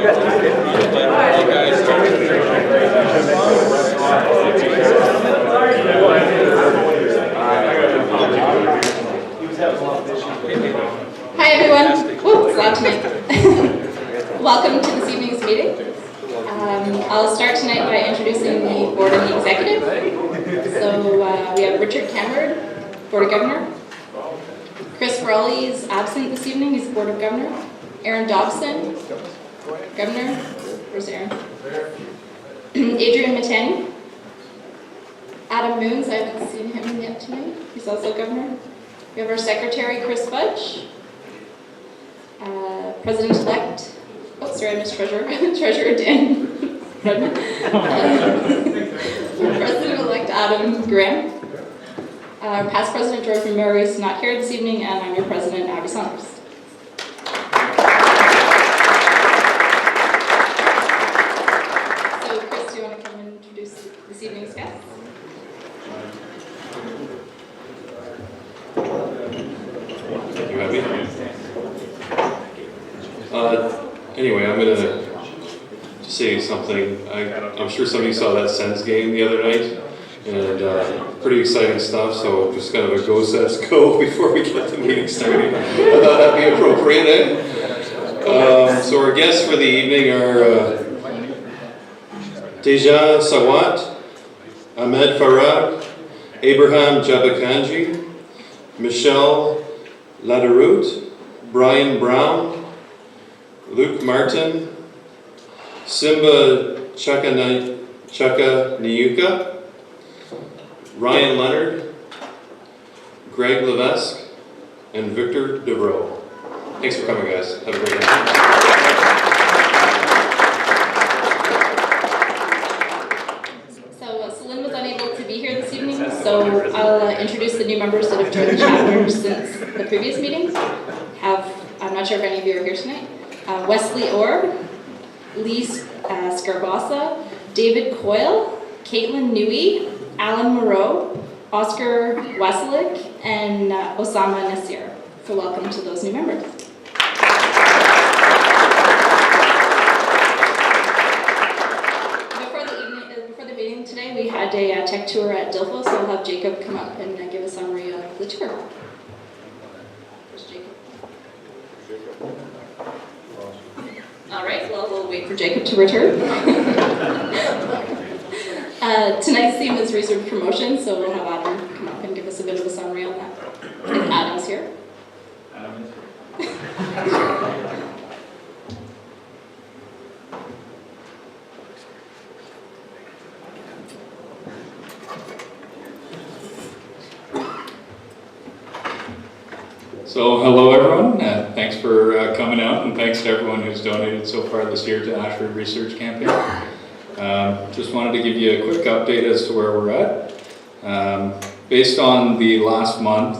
Hi everyone. Whoa, it's loud tonight. Welcome to this evening's meeting. I'll start tonight by introducing the board and the executive. So we have Richard Cameron, Board of Governor. Chris Frawley is absent this evening, he's the Board of Governor. Aaron Dobson, Governor. Where's Aaron? Adrian Matani. Adam Moons, I haven't seen him yet tonight. He's also Governor. We have our Secretary, Chris Fudge. President-elect, oh sorry, I missed Treasurer. Treasurer Dan Redmond. President-elect Adam Graham. Past President George McMurray is not here this evening, and I'm your President, Abby Saunders. So Chris, do you want to come and introduce this evening's guests? Thank you, Abby. Anyway, I'm going to say something. I'm sure some of you saw that Sens game the other night, and pretty exciting stuff, so just kind of a go, sets, go before we get the meeting started. I thought that'd be appropriate, eh? So our guests for the evening are Teja Sawat, Ahmed Farag, Abraham Jabakanji, Michelle Laderoute, Brian Brown, Luke Martin, Simba Chaka Niuka, Ryan Leonard, Greg Levesque, and Victor DeVreau. Thanks for coming, guys. Have a great night. So Celine was unable to be here this evening, so I'll introduce the new members that have joined the chapter since the previous meetings. I'm not sure if any of you are here tonight. Wesley Orr, Lee Scarbassa, David Coyle, Caitlin Newey, Alan Moreau, Oscar Weselick, and Osama Nasir. So welcome to those new members. Before the meeting today, we had a tech tour at Dilfo, so we'll have Jacob come up and give a summary of the tour. Where's Jacob? All right, well, we'll wait for Jacob to return. Tonight's theme is research promotion, so we'll have Adam come up and give us a bit of a summary on that. If Adam's here. Adam is here. So hello everyone, thanks for coming out, and thanks to everyone who's donated so far this year to ASHRAE Research Campaign. Just wanted to give you a quick update as to where we're at. Based on the last month,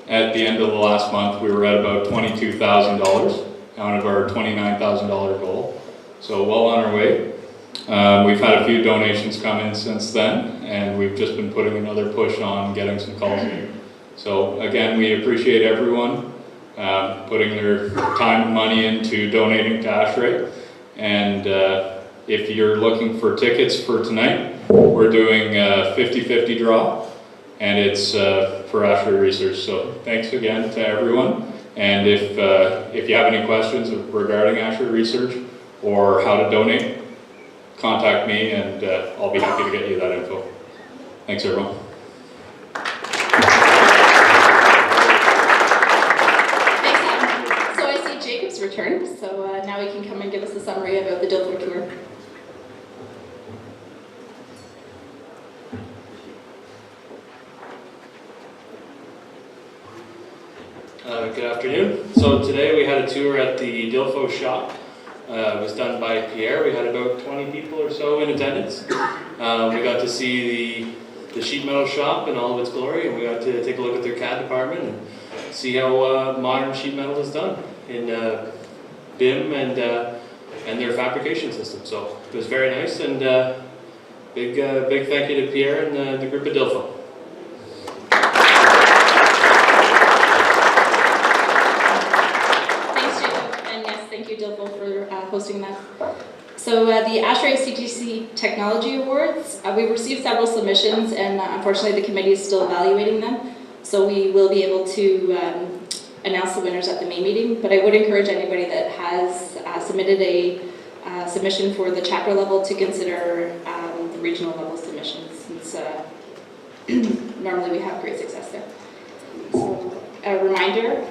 at the end of the last month, we were at about $22,000 out of our $29,000 goal. So well on our way. We've had a few donations come in since then, and we've just been putting another push on getting some calls in. So again, we appreciate everyone putting their time and money into donating to ASHRAE. And if you're looking for tickets for tonight, we're doing a 50-50 draw, and it's for ASHRAE Research. So thanks again to everyone. And if you have any questions regarding ASHRAE Research or how to donate, contact me, and I'll be happy to get you that info. Thanks, everyone. Return, so now we can come and give us a summary about the Dilfo tour. Good afternoon. So today we had a tour at the Dilfo shop. It was done by Pierre. We had about 20 people or so in attendance. We got to see the sheet metal shop in all of its glory, and we got to take a look at their CAD department and see how modern sheet metal is done in BIM and their fabrication system. So it was very nice, and big thank you to Pierre and the group at Dilfo. Thanks, Jacob, and yes, thank you, Dilfo, for for hosting that. So the ASHRAE CTC Technology Awards, we've received several submissions, and unfortunately the committee is still evaluating them. So we will be able to announce the winners at the May meeting, but I would encourage anybody that has submitted a submission for the chapter level to consider the regional level submissions, since normally we have great success there. So a reminder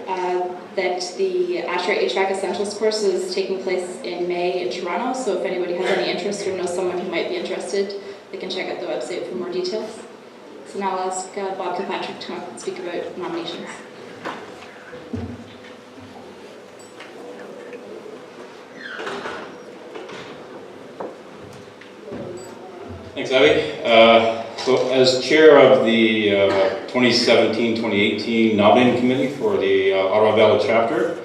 that the ASHRAE HVAC Essentials course is taking place in May in Toronto, so if anybody has any interest or knows someone who might be interested, they can check out the website for more details. So now I'll ask Bob Kilpatrick to come up and speak about nominations. Thanks, Abby. So as chair of the 2017-2018 nominating committee for the Ottawa-Valley chapter,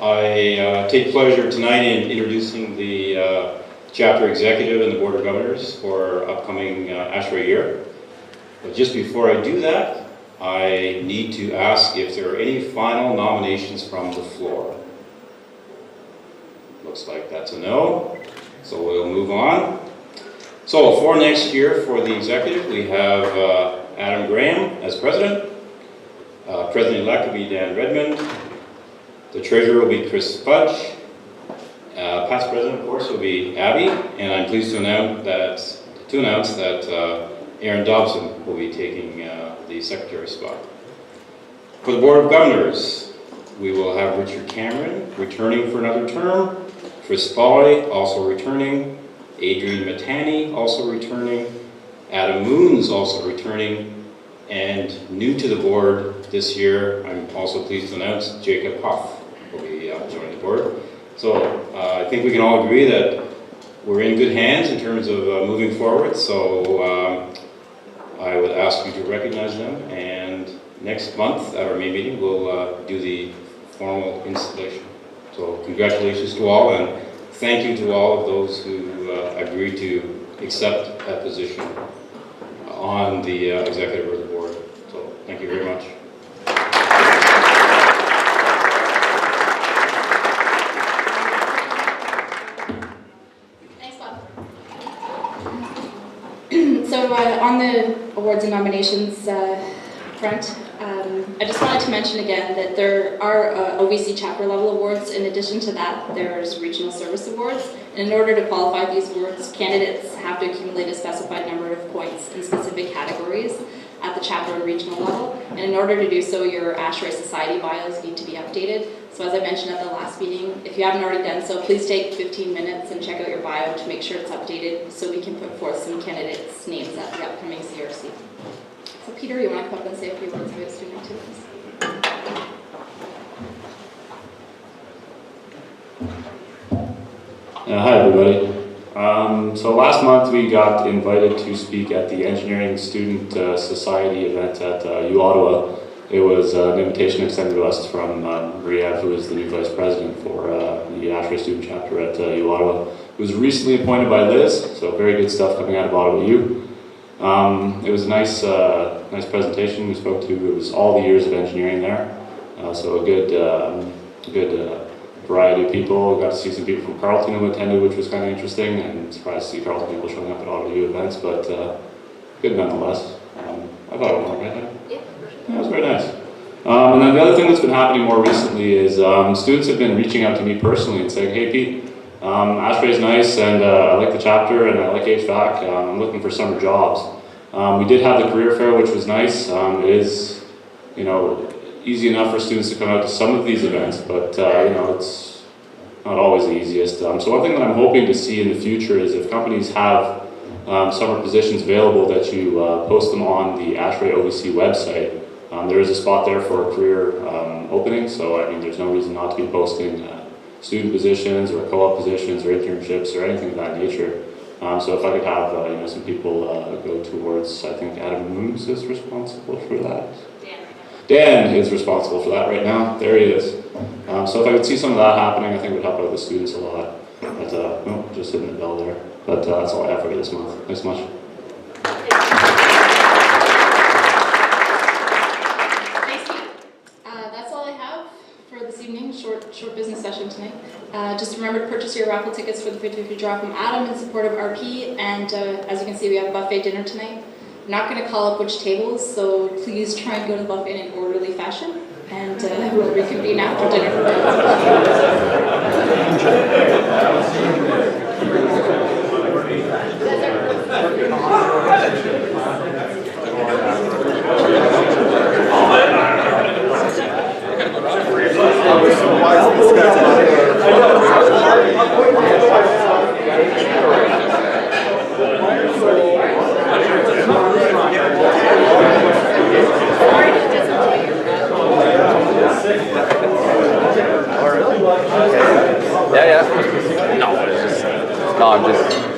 I take pleasure tonight in introducing the chapter executive and the board of governors for upcoming ASHRAE year. But just before I do that, I need to ask if there are any final nominations from the floor. Looks like that's a no, so we'll move on. So for next year, for the executive, we have Adam Graham as president. President-elect will be Dan Redmond. The treasurer will be Chris Fudge. Past president, of course, will be Abby. And I'm pleased to announce that Aaron Dobson will be taking the secretary spot. For the board of governors, we will have Richard Cameron returning for another term. Chris Foley also returning. Adrian Matani also returning, Adam Moons also returning, and new to the board this year, I'm also pleased to announce Jacob Huff will be joining the board. So I think we can all agree that we're in good hands in terms of moving forward, so I would ask you to recognize them, and next month at our May meeting we'll do the formal installation. So congratulations to all, and thank you to all of those who agreed to accept that position on the executive of the board. So thank you very much. Thanks, Bob. So on the awards and nominations front, I just wanted to mention again that there are OVC chapter level awards. In addition to that, there's regional service awards. And in order to qualify these awards, candidates have to accumulate a specified number of points in specific categories at the chapter and regional level. And in order to do so, your ASHRAE Society bios need to be updated. So as I mentioned at the last meeting, if you haven't already done so, please take 15 minutes and check out your bio to make sure it's updated so we can put forth some candidates' names at the upcoming CRC. So Peter, you want to come up and say a few words about student activities? Hi everybody. So last month we got invited to speak at the Engineering Student Society event at U-Ottawa. It was an invitation extended to us from Maria, who is the new vice president for the ASHRAE student chapter at U-Ottawa. It was recently appointed by Liz, so very good stuff coming out of Ottawa U. It was a nice presentation we spoke to. It was all the years of engineering there, so a good variety of people. We got to see some people from Carleton who attended, which was kind of interesting, and surprised to see Carleton people showing up at Ottawa U events, but good nonetheless. I thought it went all right. Yeah, it was very nice. And then the other thing that's been happening more recently is students have been reaching out to me personally and saying, hey Pete, ASHRAE is nice, and I like the chapter, and I like HVAC. I'm looking for summer jobs. We did have the career fair, which was nice. It is, easy enough for students to come out to some of these events, but it's not always the easiest. So one thing that I'm hoping to see in the future is if companies have summer positions available, that you post them on the ASHRAE OVC website. There is a spot there for a career opening, so I mean, there's no reason not to be posting student positions or co-op positions or internships or anything of that nature. So if I could have some people go towards, I think Adam Moons is responsible for that. Dan is responsible for that right now. There he is. So if I could see some of that happening, I think it would help out the students a lot. But just hitting the bell there. But that's all I have for you this month. Thanks so much. Thanks, Pete. That's all I have for this evening. Short business session tonight. Just remember to purchase your raffle tickets for the 50/50 draw from Adam in support of RP, and as you can see, we have buffet dinner tonight. I'm not going to call up which tables, so please try and go to the buffet in an orderly fashion, and we'll reconvene after dinner. I'm just.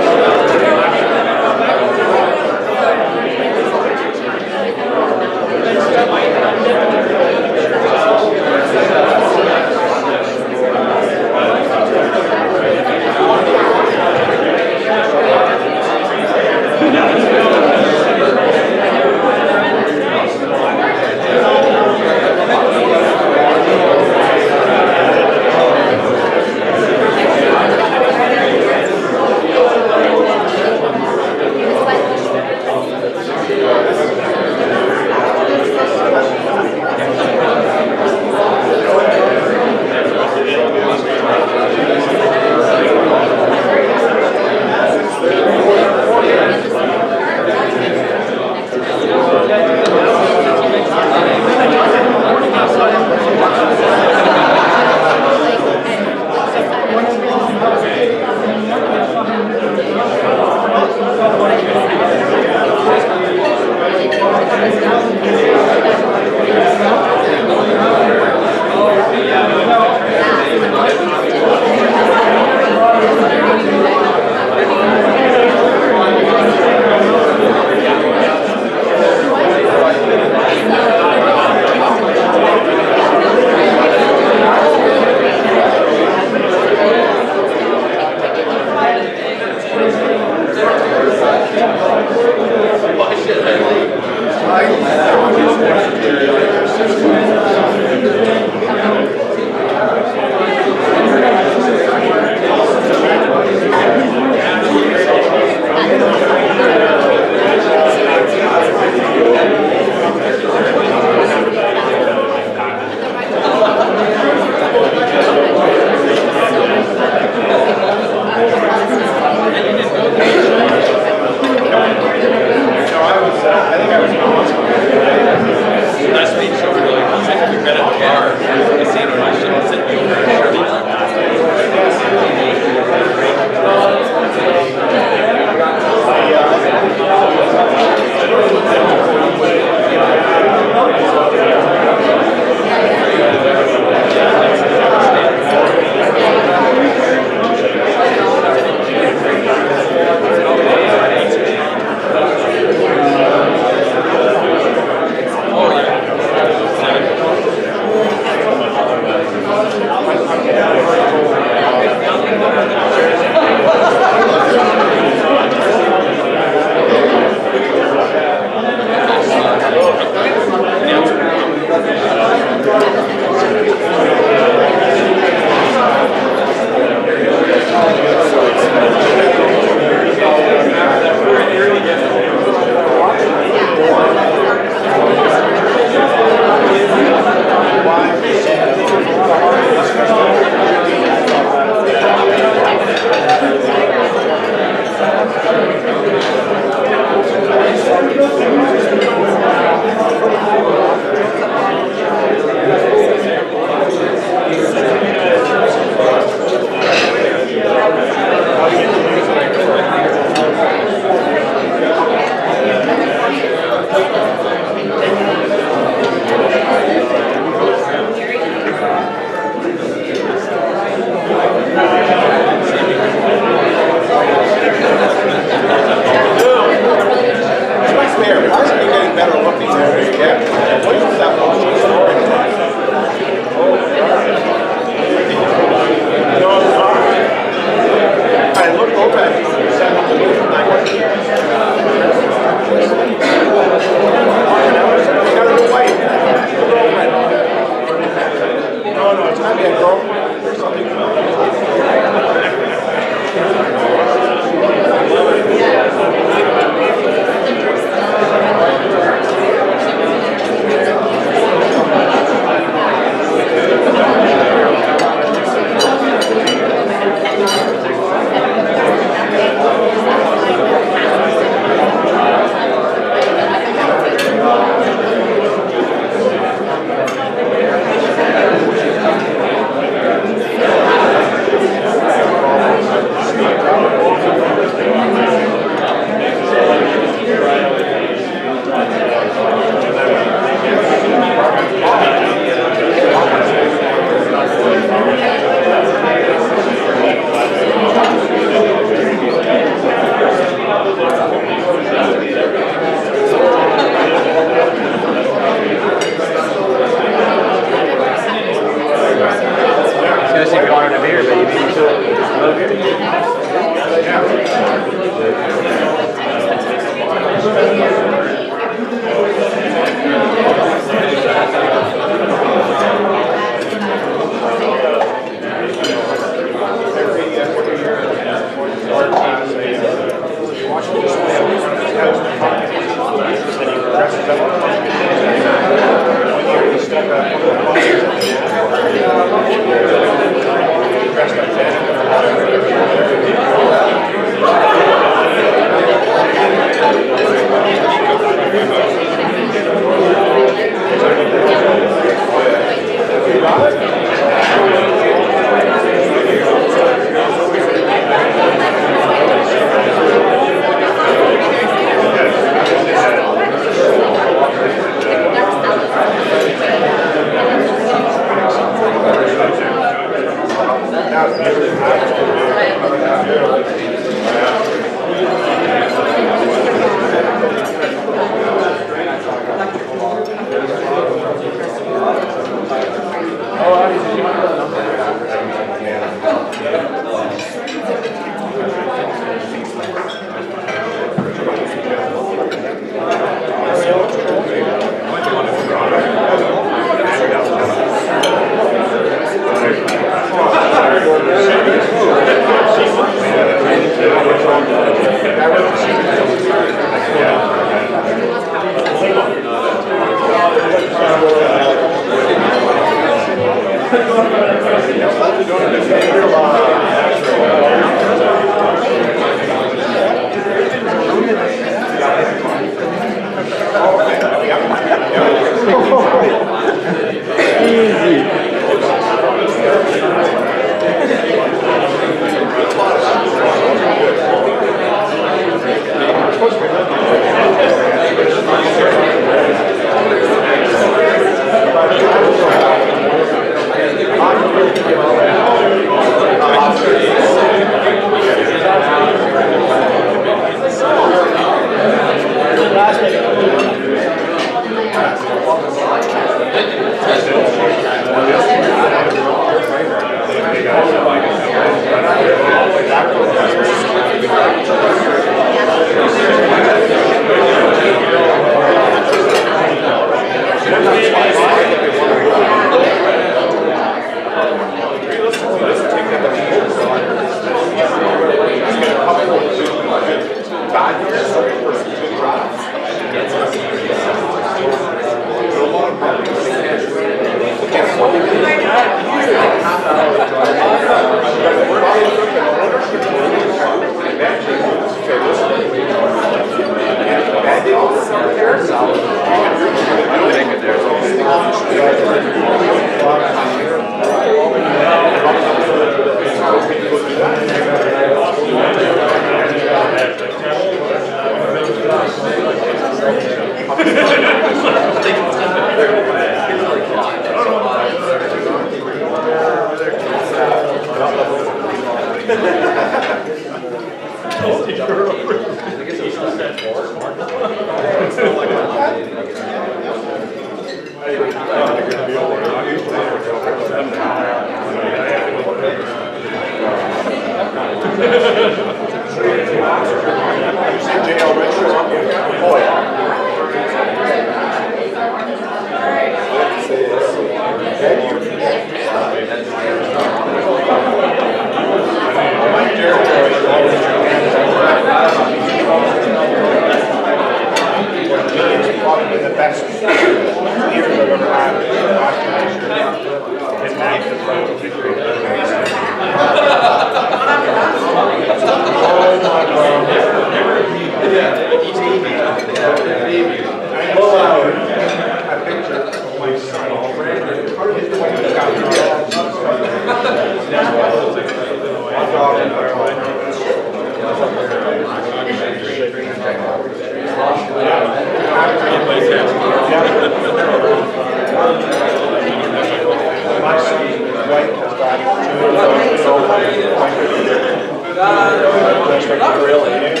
Not really. It's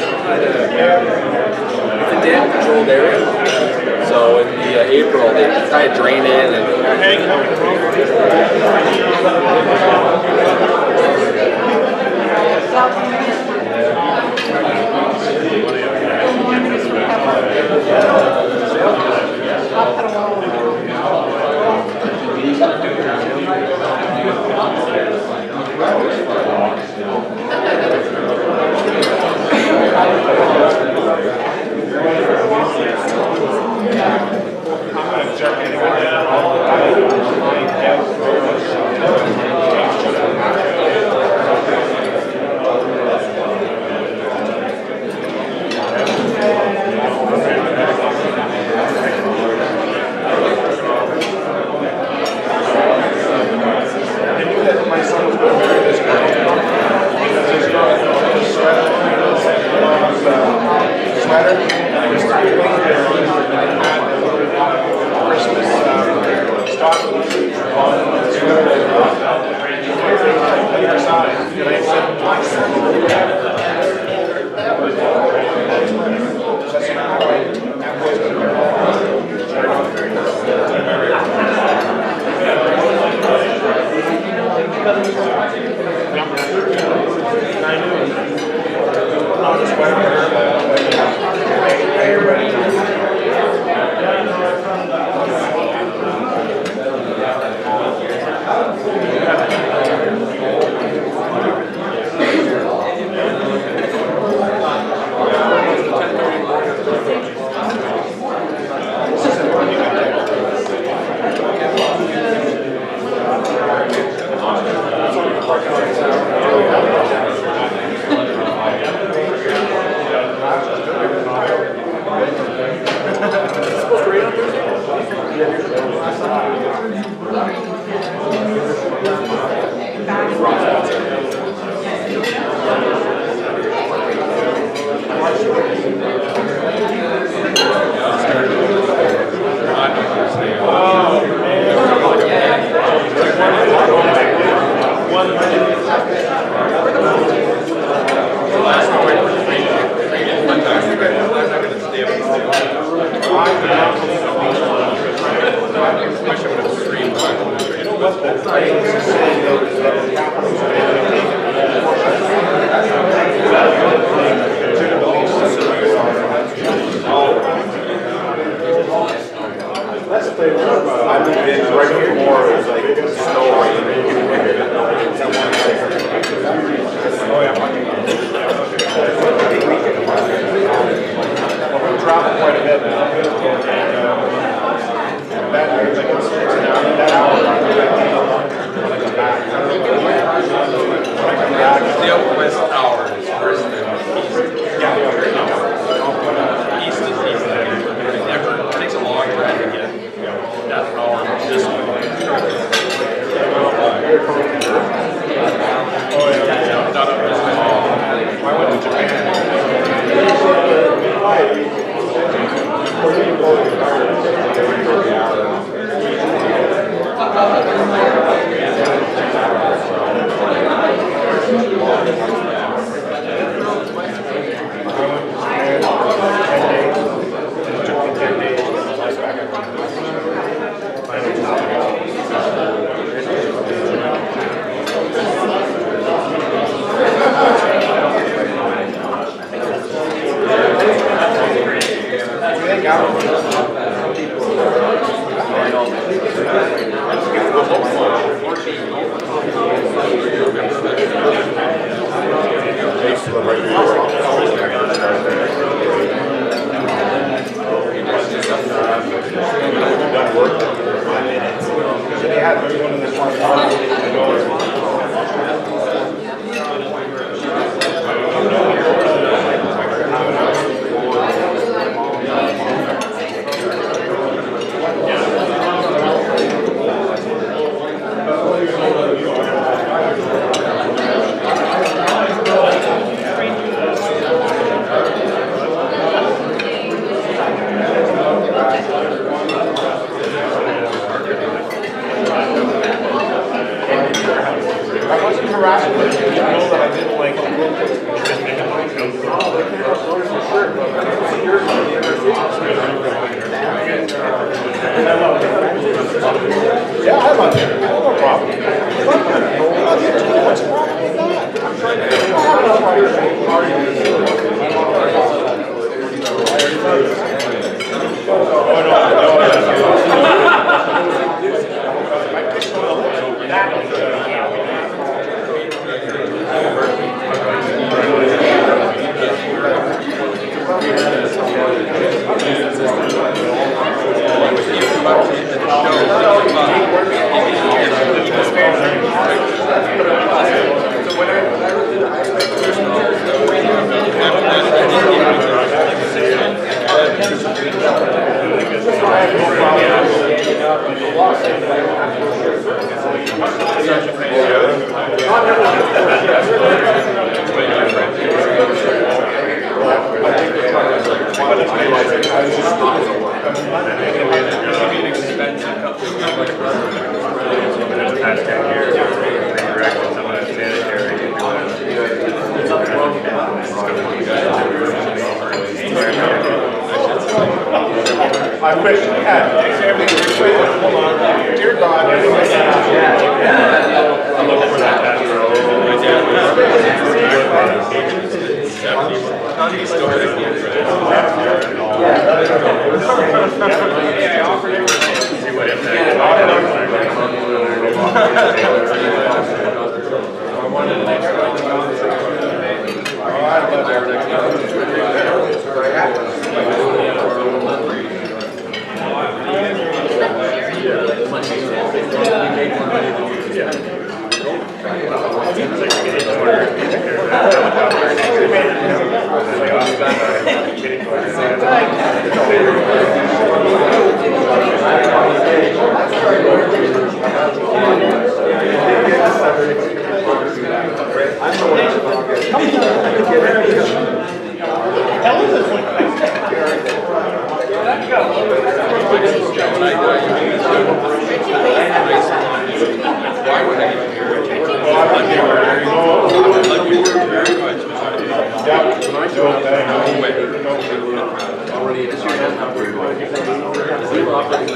a dam controlled area, so in the April they kind of drain in and.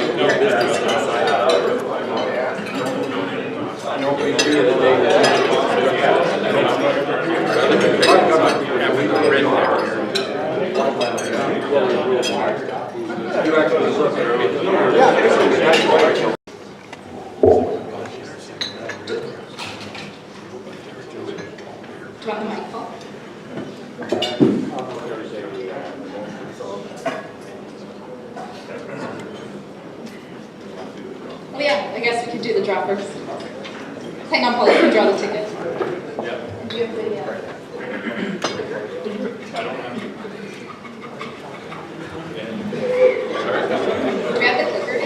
Do you want the mic, Paul? Oh yeah, I guess we could do the draw first. Hang on, Paul, you can draw the ticket. Yeah. Do you have the, do we have the clicker in?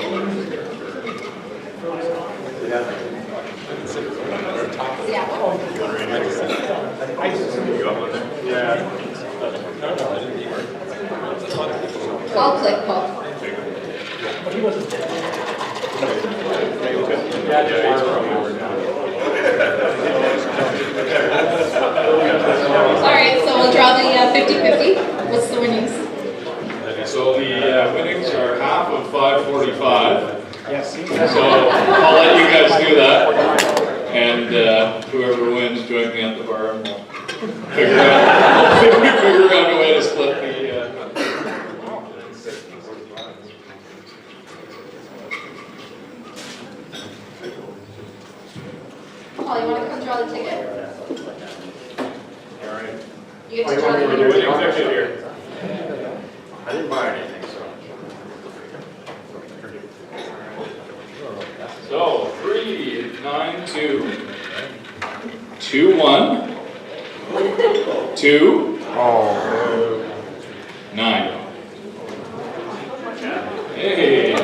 I'll click, Paul. Alright, so we'll draw the 50-50. What's the winnings? So the winnings are half of 545. Yes. So I'll let you guys do that. And whoever wins, join me at the bar and we'll figure out a way to split the Paul, you want to come draw the ticket? All right. You get to draw the We're ticket. doing executive here. I didn't buy anything, so. So 3, 9, 2, 2, 1, 2, 9. Hey.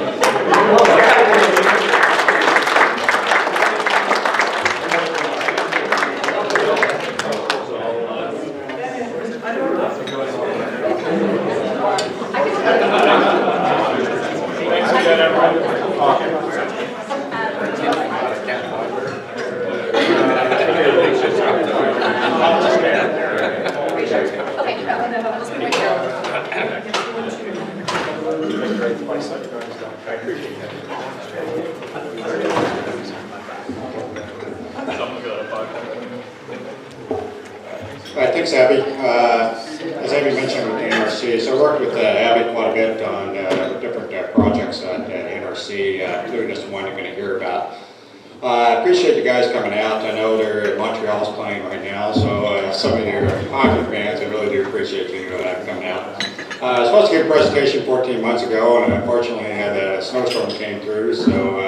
Thanks, Abby. As Abby mentioned with the NRC, so I worked with Abby quite a bit on different projects at NRC, including this one you're going to hear about. I appreciate you guys coming out. I know they're Montreal's playing right now, so some of your hockey fans, I really do appreciate you coming out. I was supposed to give a presentation 14 months ago, and unfortunately had a snowstorm came through, so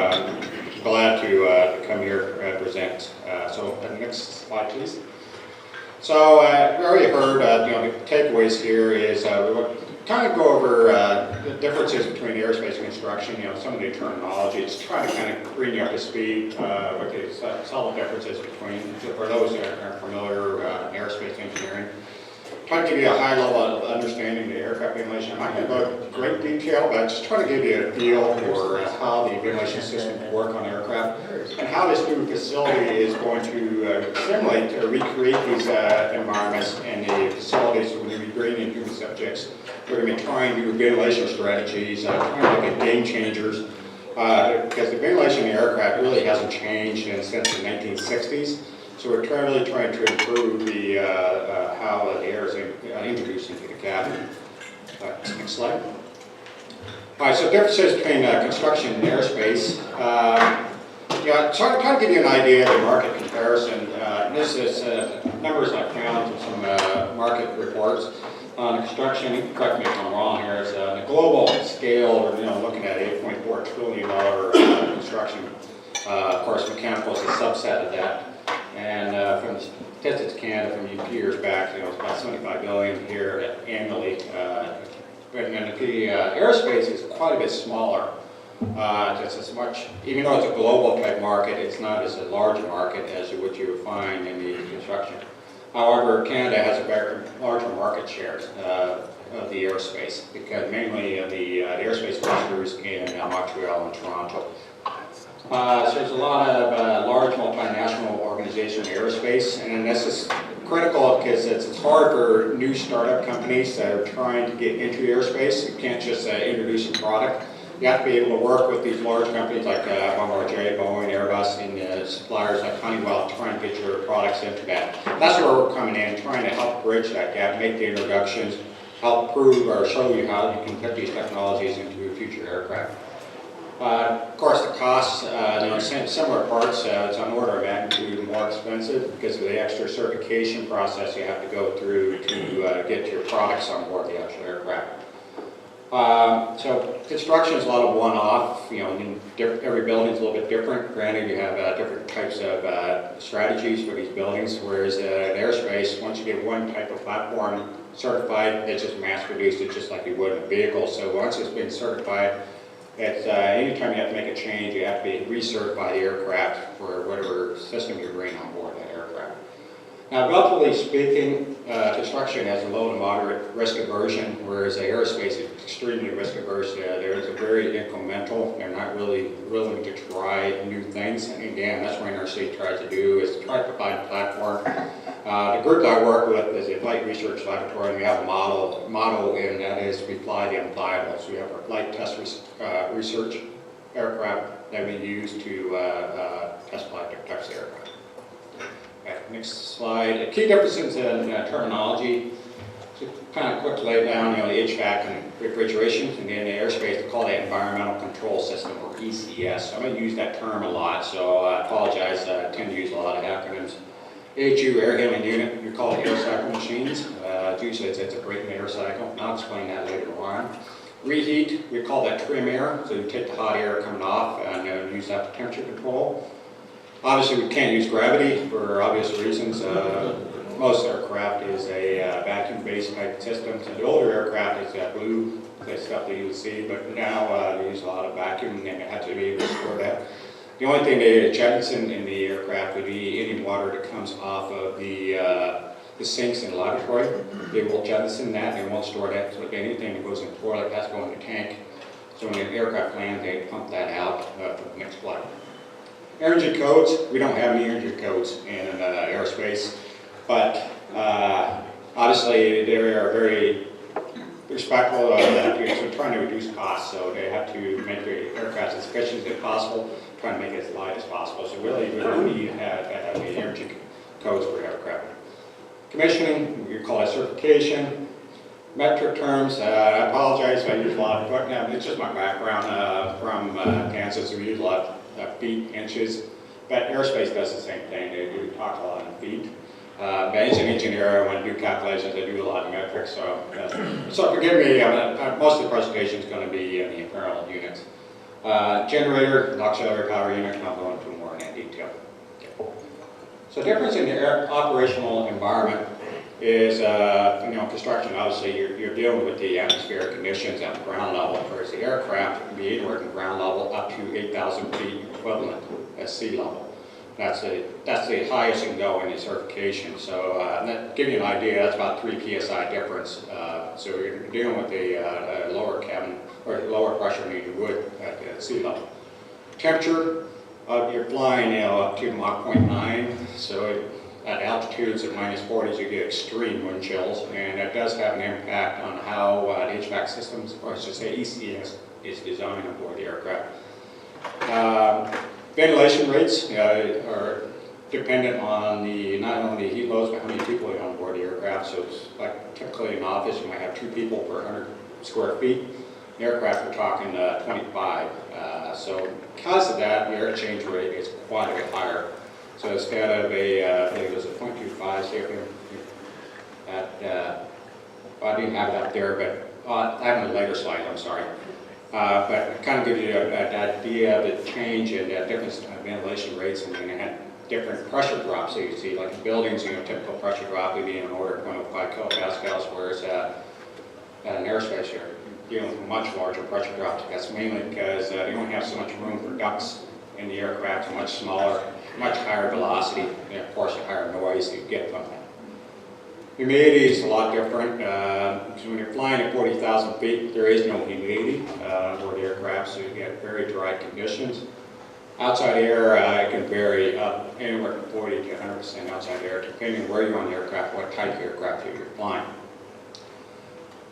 glad to come here and present. So next slide, please. So we already heard, the takeaways here is we will kind of go over the differences between aerospace and construction, some of the terminology, just trying to kind of bring you up to speed with the subtle differences between, for those that aren't familiar in aerospace engineering. Trying to give you a high level of understanding of the aircraft ventilation. I'm not going to go into great detail, but just trying to give you a feel for how the ventilation systems work on aircraft and how this new facility is going to simulate to recreate these environments and the facilities when we bring in human subjects. We're going to be trying new ventilation strategies, trying to look at game changers, because the ventilation in the aircraft really hasn't changed since the 1960s. So we're really trying to improve the how the air is introduced into the cabin. Next slide. All right, so differences between construction and aerospace. Trying to give you an idea of the market comparison. This is numbers I found from some market reports on construction. Correct me if I'm wrong here. It's the global scale. We're looking at $8.4 trillion construction. Of course, mechanical is a subset of that. And from the Statistics Canada from a few years back, it's about 75 billion here annually. And the aerospace is quite a bit smaller. Just as much, even though it's a global type market, it's not as a large market as what you would find in the construction. However, Canada has a very larger market share of the aerospace, because mainly the aerospace clusters in Montreal and Toronto. So there's a lot of large multinational organizations in aerospace, and this is critical because it's hard for new startup companies that are trying to get into aerospace. You can't just introduce a product. You have to be able to work with these large companies like Bombardier, Boeing, Airbus, and suppliers like Honeywell to try and get your products into that. That's where we're coming in, trying to help bridge that gap, make the introductions, help prove or show you how you can put these technologies into future aircraft. Of course, the costs, similar parts, it's on order of magnitude more expensive because of the extra certification process you have to go through to get your products on board the actual aircraft. So construction is a lot of one-off, every building is a little bit different. Granted, you have different types of strategies for these buildings, whereas in aerospace, once you get one type of platform certified, it's just mass-produced, it's just like you would in a vehicle. So once it's been certified, it's, anytime you have to make a change, you have to be recertify the aircraft for whatever system you bring on board that aircraft. Now, relatively speaking, construction has a low to moderate risk aversion, whereas aerospace is extremely risk averse. There's a very incremental. They're not really willing to try new things. And again, that's what NRC tries to do, is to try to provide a platform. The group that I work with is a flight research laboratory, and we have a model, and that is we fly the unflyable. So we have our flight test research aircraft that we use to test flight types of aircraft. Okay, next slide. Key differences in terminology. So kind of quick to lay down, the HVAC and refrigeration, and then the airspace, they call that environmental control system, or ECS. So I'm going to use that term a lot, so I apologize. I tend to use a lot of acronyms. AHU, air handling unit, we call it air cycle machines. Usually it's a breaking air cycle, and I'll explain that later on. Reheat, we call that trim air, so you take the hot air coming off and use that for temperature control. Obviously, we can't use gravity for obvious reasons. Most aircraft is a vacuum-based type system. So the older aircraft is that blue, the stuff that you would see, but now they use a lot of vacuum, and they have to be able to store that. The only thing they jettison in the aircraft would be any water that comes off of the sinks in the laboratory. They will jettison that, they won't store that. So if anything that goes in the toilet, that's going in the tank. So when the aircraft lands, they pump that out for the next flight. Energy codes, we don't have any energy codes in aerospace, but obviously they are very respectful of that because we're trying to reduce costs, so they have to make the aircraft as efficient as possible, trying to make it as light as possible. So really, we don't need to have the energy codes for aircraft. Commissioning, we call it certification. Metric terms, I apologize if I use a lot of, it's just my background from Kansas, so we use a lot of feet, inches, but aerospace does the same thing. They do talk a lot in feet. But as an engineer, when I do calculations, I do a lot of metrics, so forgive me, most of the presentation is going to be in the internal units. Generator, auxiliary power unit, and I'll go into more in that detail. So difference in the operational environment is, construction, obviously you're dealing with the atmospheric conditions at the ground level, whereas the aircraft can be anywhere from ground level up to 8,000 feet equivalent at sea level. That's the highest you can go in the certification. So that give you an idea, that's about 3 psi difference. So you're dealing with a lower cabin or lower pressure than you would at sea level. Temperature, you're flying up to Mach 0.9. So at altitudes at minus 40s, you get extreme wind chills, and it does have an impact on how the HVAC systems, or I should say ECS, is designed on board the aircraft. Ventilation rates are dependent on not only the heat loads, but how many people are on board the aircraft. So it's like typically in an office, you might have 2 people per 100 square feet. The aircraft, we're talking 25. So because of that, the air exchange rate is quite a bit higher. So instead of I think it was a 0.25, say I didn't have it up there, but I have a later slide, I'm sorry. But it kind of gives you an idea of the change in different ventilation rates, and then it had different pressure drops. So you see, like in buildings, typical pressure drop would be in order of 105 kilopascals, whereas at an airspace, you're dealing with a much larger pressure drop. That's mainly because they don't have so much room for ducts in the aircraft, so much smaller, much higher velocity, and of course, the higher noise you get from that. Humidity is a lot different. So when you're flying at 40,000 feet, there is no humidity aboard the aircraft, so you get very dry conditions. Outside air, it can vary up anywhere from 40 to 100% outside air, depending where you're on the aircraft, what type of aircraft you're flying.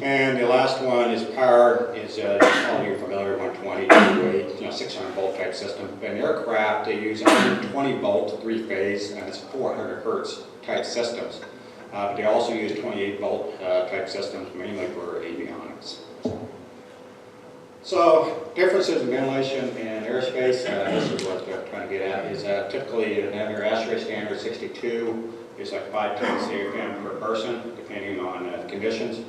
And the last one is power, is all you're familiar, 120 to 600 volt type system. In aircraft, they use 120 volt, 3-phase, and it's 400 hertz type systems. But they also use 28 volt type systems, mainly for avionics. So differences in ventilation and airspace, this is what I'm trying to get at, is typically in your ASHRAE standard 62 is like 5 times CFM per person, depending on conditions.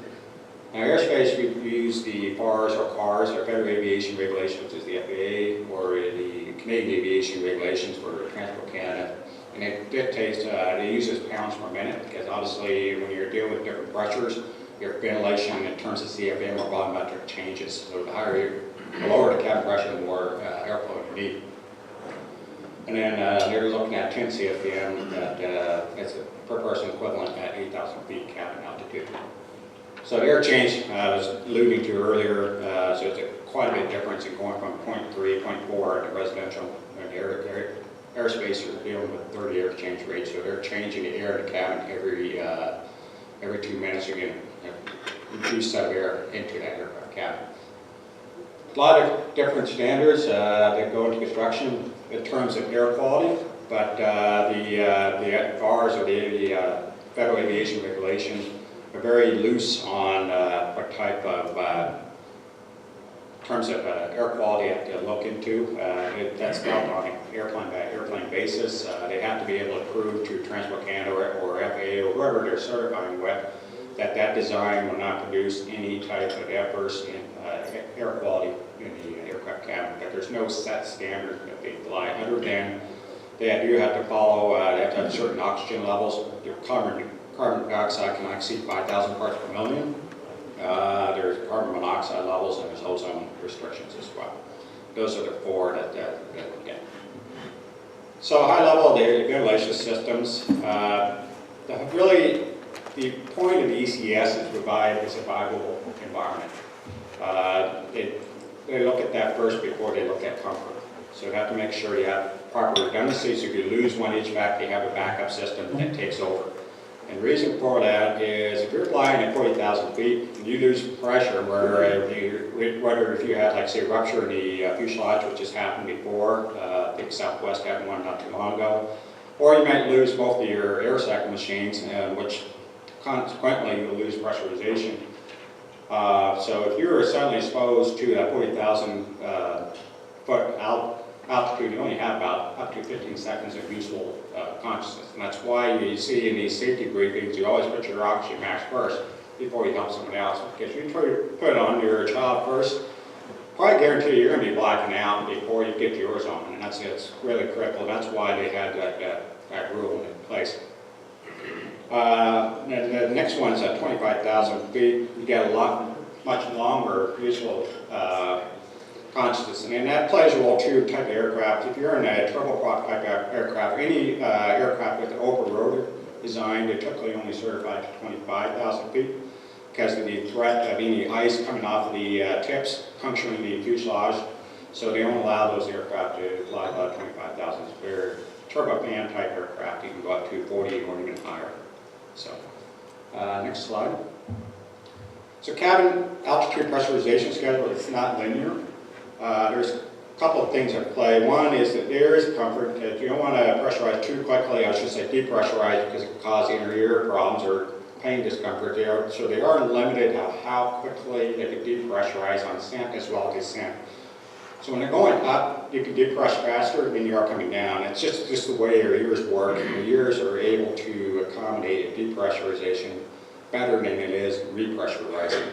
Now airspace, we use the FARs or CARs, or Federal Aviation Regulations, which is the FAA, or the Canadian Aviation Regulations for Transport Canada. And it dictates, they use this pounds per minute, because obviously when you're dealing with different pressures, your ventilation in terms of CFM or volumetric changes. So the lower the cabin pressure, the more airflow you need. And then they're looking at 10 CFM, that's a per person equivalent at 8,000 feet cabin altitude. So the air change I was alluding to earlier, so it's quite a bit difference in going from 0.3, 0.4 to residential and airspace. You're dealing with 30 air change rates, so they're changing the air in the cabin every 2 minutes. You're getting a reduced set of air into that aircraft cabin. A lot of different standards that go into construction in terms of air quality, but the FARs or the Federal Aviation Regulations are very loose on what type of terms of air quality you have to look into. That's dealt on an airplane by airplane basis. They have to be able to prove to Transport Canada or FAA or whoever they're certifying with that design will not produce any type of adverse air quality in the aircraft cabin. But there's no set standard that they apply, other than they do have to follow, they have to have certain oxygen levels. Their carbon dioxide cannot exceed 5,000 parts per million. There's carbon monoxide levels, and there's ozone restrictions as well. Those are the 4 that we get. So high level, the ventilation systems. Really, the point of the ECS is to provide a survivable environment. They look at that first before they look at comfort. So you have to make sure you have proper redundancy, so if you lose one HVAC, you have a backup system that takes over. And the reason for that is if you're flying at 40,000 feet, and you lose pressure, whether if you had, like, say, rupture in the fuselage, which has happened before, I think Southwest had one not too long ago, or you might lose both of your air cycle machines, which consequently you'll lose pressurization. So if you're suddenly exposed to that 40,000 foot altitude, you only have about up to 15 seconds of useful consciousness. And that's why you see in these safety briefings, you always put your oxygen mask first before you help someone else. Because if you put it on your child first, probably guarantee you're going to be blacking out before you get yours on. And it's really critical. That's why they had that rule in place. The next one's at 25,000 feet. You get much longer useful consciousness, and that plays a role too, type of aircraft. If you're in a turboprop type aircraft, any aircraft with an open rotor design, they're typically only certified to 25,000 feet because of the threat of any ice coming off of the tips, puncturing the fuselage. So they don't allow those aircraft to fly above 25,000. So they're turbofan type aircraft, you can go up to 40 or even higher. So, next slide. So cabin altitude pressurization schedule, it's not linear. There's a couple of things at play. One is that there is comfort. If you don't want to pressurize too quickly, I should say depressurize, because it can cause inner ear problems or pain discomfort. So they are limited how quickly they can depressurize on ascent as well as descent. So when they're going up, you can depress faster than you are coming down. It's just the way your ears work. And your ears are able to accommodate depressurization better than it is repressurizing.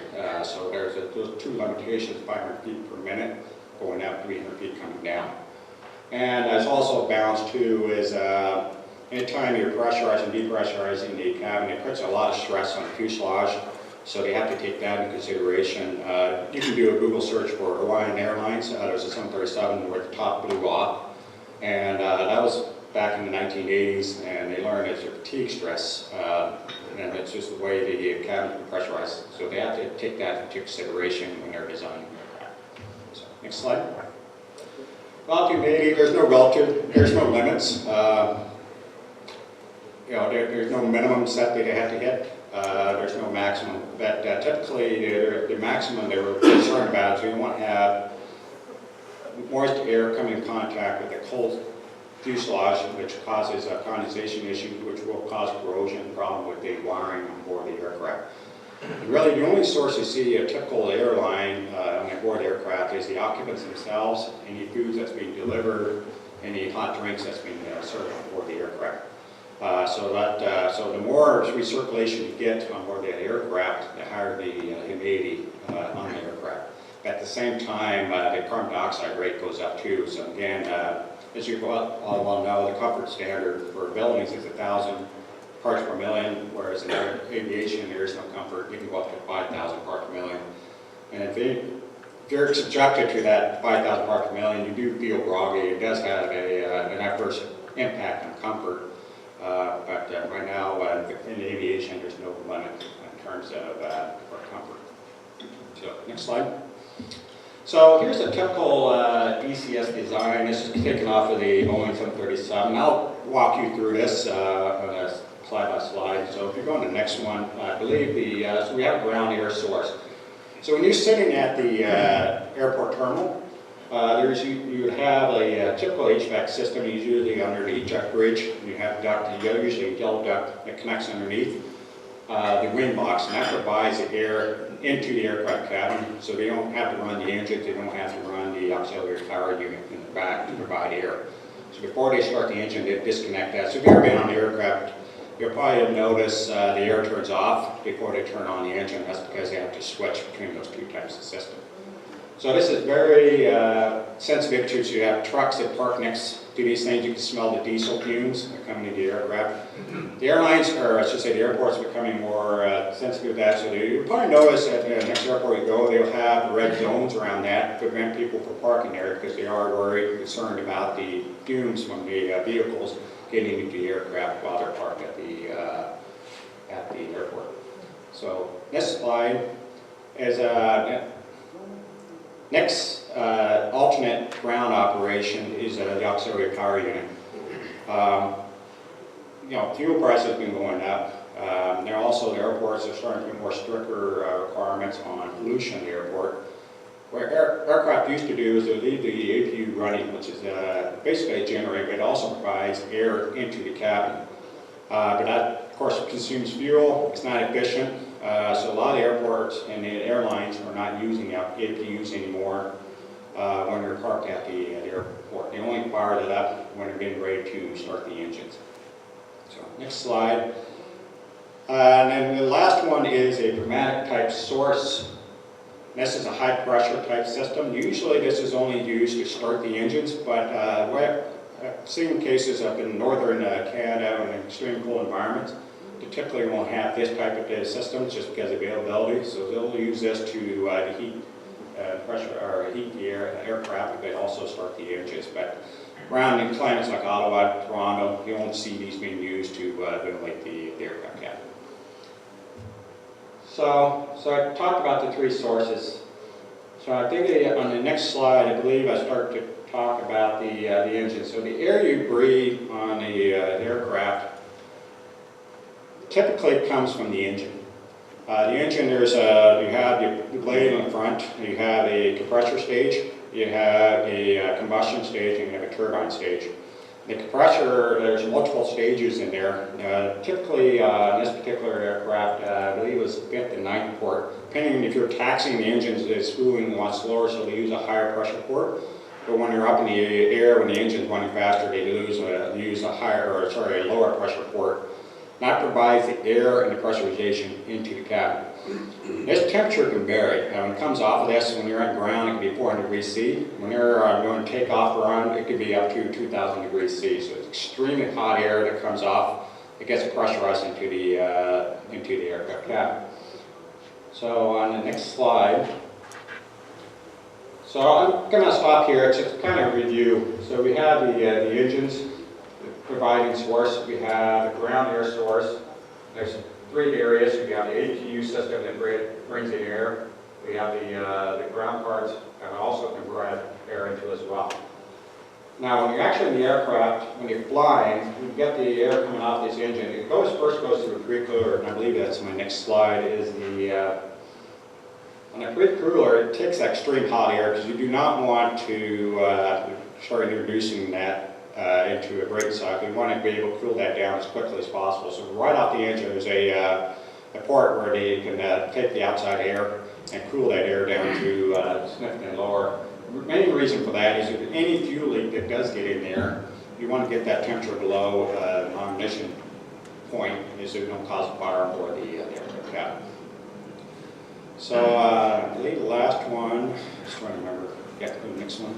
So there's those 2 limitations, 500 feet per minute going up, 300 feet coming down. And it's also a balance too is anytime you're pressurizing, depressurizing the cabin, it puts a lot of stress on the fuselage. So they have to take that into consideration. You can do a Google search for Hawaiian Airlines. There's a 737 where the top blew off. And that was back in the 1980s, and they learned it's a fatigue stress. And it's just the way the cabin can pressurize. So they have to take that into consideration when they're designing the aircraft. So, next slide. Altitude 80, there's no limits. There's no minimum set that they have to hit. There's no maximum, but typically the maximum they were concerned about is we want to have moist air come in contact with the cold fuselage, which causes condensation issues, which will cause corrosion problem with the wiring on board the aircraft. And really, the only source you see a typical airline on board aircraft is the occupants themselves, any foods that's being delivered, any hot drinks that's being served on board the aircraft. So the more recirculation you get on board that aircraft, the higher the humidity on the aircraft. At the same time, the carbon dioxide rate goes up too. So again, as you all well know, the comfort standard for buildings is 1,000 parts per million, whereas in aviation there is no comfort. You can go up to 5,000 parts per million. And if you're subjected to that 5,000 parts per million, you do feel groggy. It does have an adverse impact on comfort. But right now, in aviation, there's no limit in terms of for comfort. So, next slide. So here's a typical ECS design. This is taken off of the Boeing 737. I'll walk you through this slide by slide. So if you go on to the next one, I believe so we have a ground air source. So when you're sitting at the airport terminal, you would have a typical HVAC system, usually under the eject bridge. You have a duct, usually a yellow duct that connects underneath the wing box, and that provides the air into the aircraft cabin, so they don't have to run the engines, they don't have to run the auxiliary power unit in the back to provide air. So before they start the engine, they disconnect that. So if you've ever been on the aircraft, you'll probably notice the air turns off before they turn on the engine. That's because they have to switch between those two types of systems. So this is very sensitive to, so you have trucks that park next to these things. You can smell the diesel fumes that come into the aircraft. The airlines, or I should say the airports, are becoming more sensitive to that. So you'll probably notice that the next airport you go, they'll have red zones around that to prevent people from parking there because they are worried, concerned about the fumes from the vehicles getting into the aircraft while they're parked at the airport. So this slide is next alternate ground operation is the auxiliary power unit. Fuel prices have been going up. There also the airports are starting to get more stricter requirements on pollution in the airport. What aircraft used to do is they leave the APU running, which is basically a generator, but it also provides air into the cabin. But that, of course, consumes fuel. It's not efficient. So a lot of the airports and the airlines are not using APUs anymore when they're parked at the airport. They only fire that up when they're getting ready to start the engines. So next slide. And then the last one is a pneumatic type source. This is a high pressure type system. Usually this is only used to start the engines, but I've seen cases up in northern Canada in extreme cold environments. They typically won't have this type of system just because of availability, so they'll use this to heat pressure or heat the aircraft, but also start the engines. But around in climates like Ottawa, Toronto, you won't see these being used to ventilate the aircraft cabin. So I talked about the three sources. So I think on the next slide, I believe I start to talk about the engine. So the air you breathe on the aircraft typically comes from the engine. The engine, you have the blade in the front, you have a compressor stage, you have a combustion stage, and you have a turbine stage. The compressor, there's multiple stages in there. Typically, in this particular aircraft, I believe it was 5th and 9th port. Depending if you're taxiing the engines, it's spooling a lot slower, so they use a higher pressure port. But when you're up in the air, when the engine's running faster, they use a lower pressure port. That provides the air and the pressurization into the cabin. This temperature can vary. When it comes off of this, when you're on ground, it can be 400 degrees C. When you're doing takeoff run, it can be up to 2,000 degrees C. So it's extremely hot air that comes off. It gets pressurized into the aircraft cabin. So on the next slide. So I'm going to stop here to kind of review. So we have the engines, providing source. We have the ground air source. There's three areas. We have the APU system that brings in air. We have the ground parts, and also can provide air into as well. Now, when you're actually in the aircraft, when you're flying, you get the air coming off this engine. It first goes through a pre-cooler, and I believe that's my next slide, is on a pre-cooler, it takes extreme hot air because you do not want to start introducing that into a brake cycle. You want to be able to cool that down as quickly as possible. So right off the engine, there's a port where they can take the outside air and cool that air down to significantly lower. The main reason for that is if any fuel leak that does get in there, you want to get that temperature below non-ignition point, so you don't cause a fire on board the aircraft cabin. So I believe the last one, just trying to remember, yeah, the next one,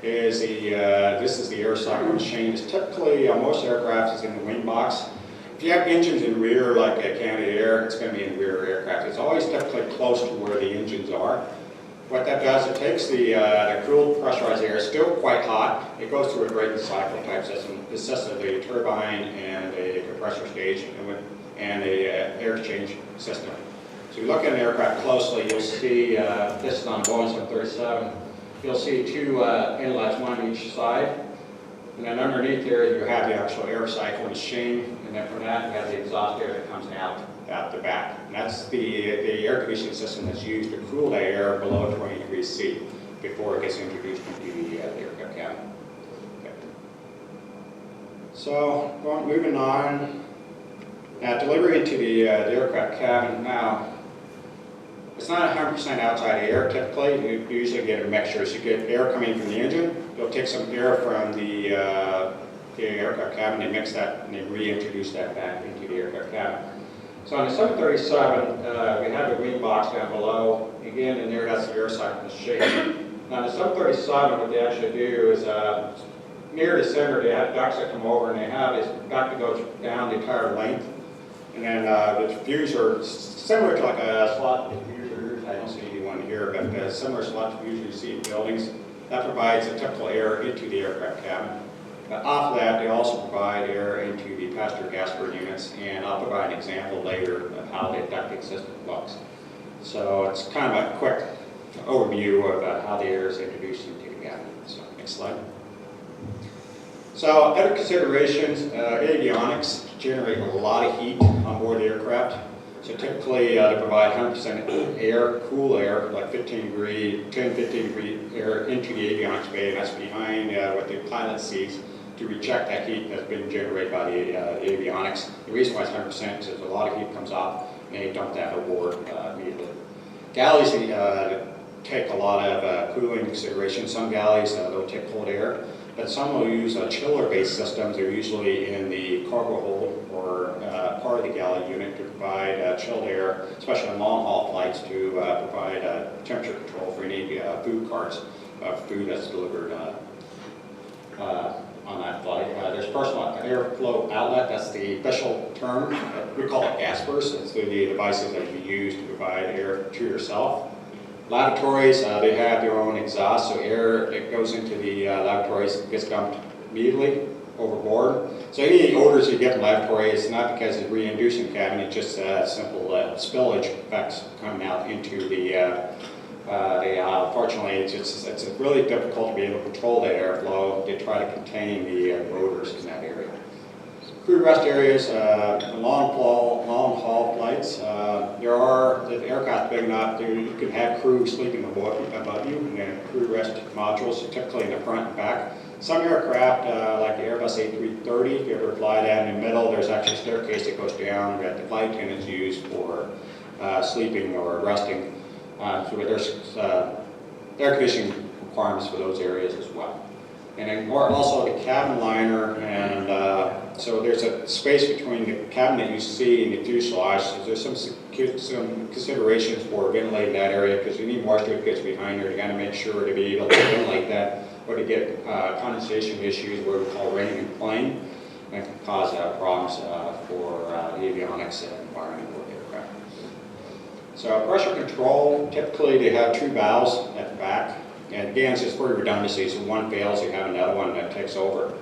is this is the air cycle machine. It's typically, most aircraft is in the wing box. If you have engines in rear, like a Canadair, it's going to be in rear aircraft. It's always typically close to where the engines are. What that does, it takes the cooled pressurized air, still quite hot. It goes through a brake cycle type system. It consists of a turbine and a compressor stage and a air exchange system. So if you look at an aircraft closely, you'll see, this is on Boeing 737, you'll see two inlets, one on each side. And then underneath there, you have the actual air cycle machine. And then from that, you have the exhaust air that comes out the back. And that's the air conditioning system that's used to cool the air below 20 degrees C before it gets introduced into the aircraft cabin. Okay. So moving on, now delivery into the aircraft cabin. Now, it's not 100% outside air typically. You usually get a mixture. So you get air coming from the engine. You'll take some air from the aircraft cabin, they mix that, and they reintroduce that back into the aircraft cabin. So on the 737, we have a wing box down below. Again, in there, that's the air cycle machine. Now, the 737, what they actually do is near the center, they have ducts that come over, and they have this duct that goes down the entire length. And then the diffuser, similar to like a slot diffuser, I don't see anyone here, but similar slot diffuser you see in buildings, that provides a typical air into the aircraft cabin. Off of that, they also provide air into the passenger gas burn units, and I'll provide an example later of how the ducting system looks. So it's kind of a quick overview of how the air is introduced into the cabin. So next slide. So other considerations, avionics generate a lot of heat on board the aircraft. So typically they provide 100% air, cool air, like 15 degree air into the avionics bay, and that's behind what the pilot sees to reject that heat that's been generated by the avionics. The reason why it's 100% is a lot of heat comes off and they dump that aboard immediately. Galleys take a lot of cooling considerations. Some galleys, they'll take cold air, but some will use chiller-based systems. They're usually in the cargo hold or part of the galley unit to provide chilled air, especially on long-haul flights, to provide temperature control for any food carts, food that's delivered on that flight. There's personal airflow outlet, that's the official term. We call it gas bursts. It's the devices that you use to provide air to yourself. Lavatories, they have their own exhaust, so air that goes into the lavatories gets dumped immediately overboard. So any odors you get in lavatory is not because it's reinducing the cabin, it's just simple spillage effects coming out into the fortunately, it's really difficult to be able to control that airflow to try to contain the odors in that area. Crew rest areas, long haul flights. The aircraft big enough, you can have crew sleeping above you, and then crew rest modules, typically in the front and back. Some aircraft, like the Airbus A330, if you ever fly down in the middle, there's actually a staircase that goes down that the flight attendants use for sleeping or resting. So there's air conditioning requirements for those areas as well. And then also the cabin liner, and so there's a space between the cabin that you see and the fuselage. So there's some considerations for ventilating that area, because any moisture that gets behind there, you got to make sure to be able to ventilate that, or to get condensation issues, what we call raining and plane, and it can cause problems for the avionics environment for the aircraft. So pressure control, typically they have two valves at the back. And again, it's just for redundancy, so one fails, you have another one that takes over.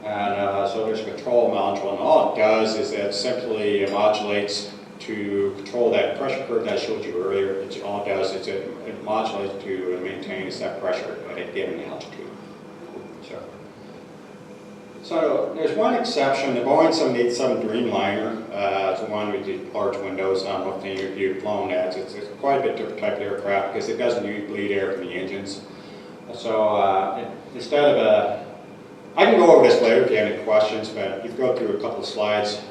And so there's a control module, and all it does is it simply modulates to control that pressure curve that I showed you earlier. All it does is it modulates to maintain a set pressure at a given altitude. So. So there's one exception. The Boeing some needs some Dreamliner. It's the one with the large windows. I don't know if you've flown that. It's quite a bit different type of aircraft because it doesn't bleed air from the engines. So instead of I can go over this later if you have any questions, but if you go through a couple of slides,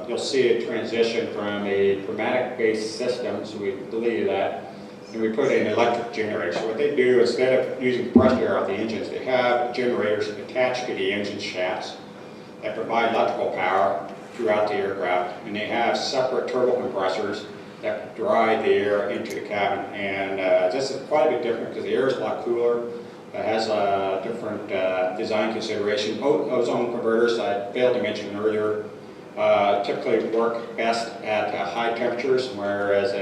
you'll see a transition from a pneumatic-based system, so we deleted that, and we put in electric generators. So what they do, instead of using compressed air out the engines, they have generators attached to the engine shafts that provide electrical power throughout the aircraft, and they have separate turbo compressors that drive the air into the cabin. And this is quite a bit different because the air is a lot cooler. It has a different design consideration. Ozone converters I failed to mention earlier typically work best at high temperatures, whereas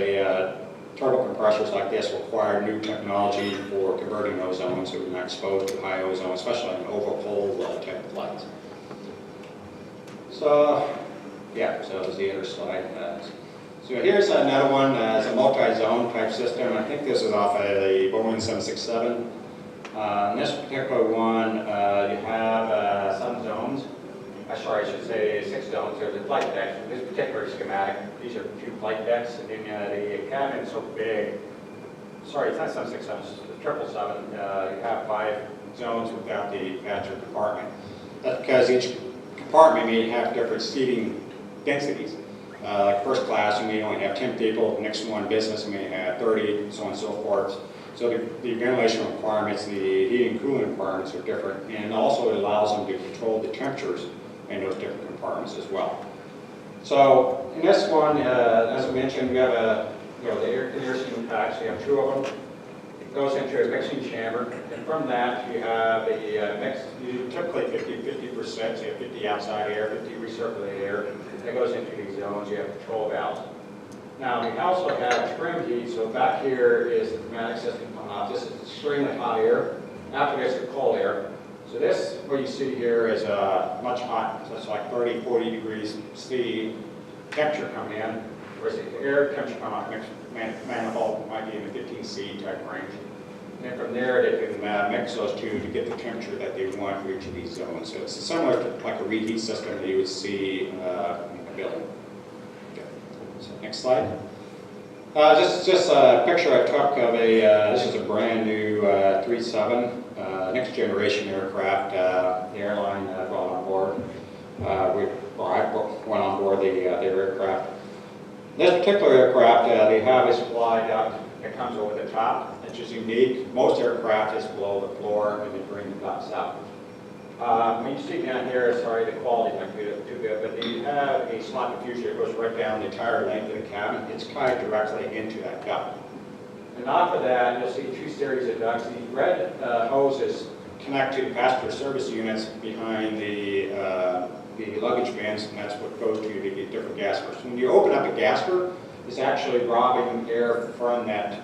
turbo compressors like this require new technology for converting ozone so we're not exposed to high ozone, especially in overcold type of flights. So, yeah, so there's the other slide. So here's another one. It's a multi-zone type system. I think this is off of the Boeing 767. In this particular one, you have some zones. Sorry, I should say 6 zones. There's a flight deck. In this particular schematic, these are 2 flight decks, and then the cabin is so big. Sorry, it's not 767, it's the 777. You have 5 zones without the passenger compartment. That's because each compartment may have different seating densities. Like first class, you may only have 10 people. The next one, business, you may have 30, so on and so forth. So the ventilation requirements, the heating and cooling requirements are different, and also it allows them to control the temperatures in those different compartments as well. So in this one, as I mentioned, we have the air conditioning packs. We have 2 of them. It goes into a mixing chamber, and from that you have a mix, typically 50%, so you have 50 outside air, 50 recirculated air. That goes into these zones. You have control valves. Now, we also have trim heat, so back here is the pneumatic system coming off. This is extremely hot air. After this is cold air. So this, what you see here is much hot, so it's like 30, 40 degrees C temperature coming in, whereas the air temperature coming off mixed manifold might be in the 15 C type range. And then from there, they can mix those two to get the temperature that they want for each of these zones. So it's similar to like a reheat system that you would see in a building. So next slide. Just a picture I took of this is a brand new 37 next generation aircraft. The airline brought on board. I went on board their aircraft. This particular aircraft, they have a supply duct that comes over the top, which is unique. Most aircraft is below the floor and they bring the ducts out. When you see down here, sorry, the quality might be too good, but you have a slot diffuser that goes right down the entire length of the cabin. It's tied directly into that duct. And off of that, you'll see 2 series of ducts. The red hoses connect to the passenger service units behind the luggage bins, and that's what goes to the different gaspers. When you open up a gasper, it's actually robbing air from that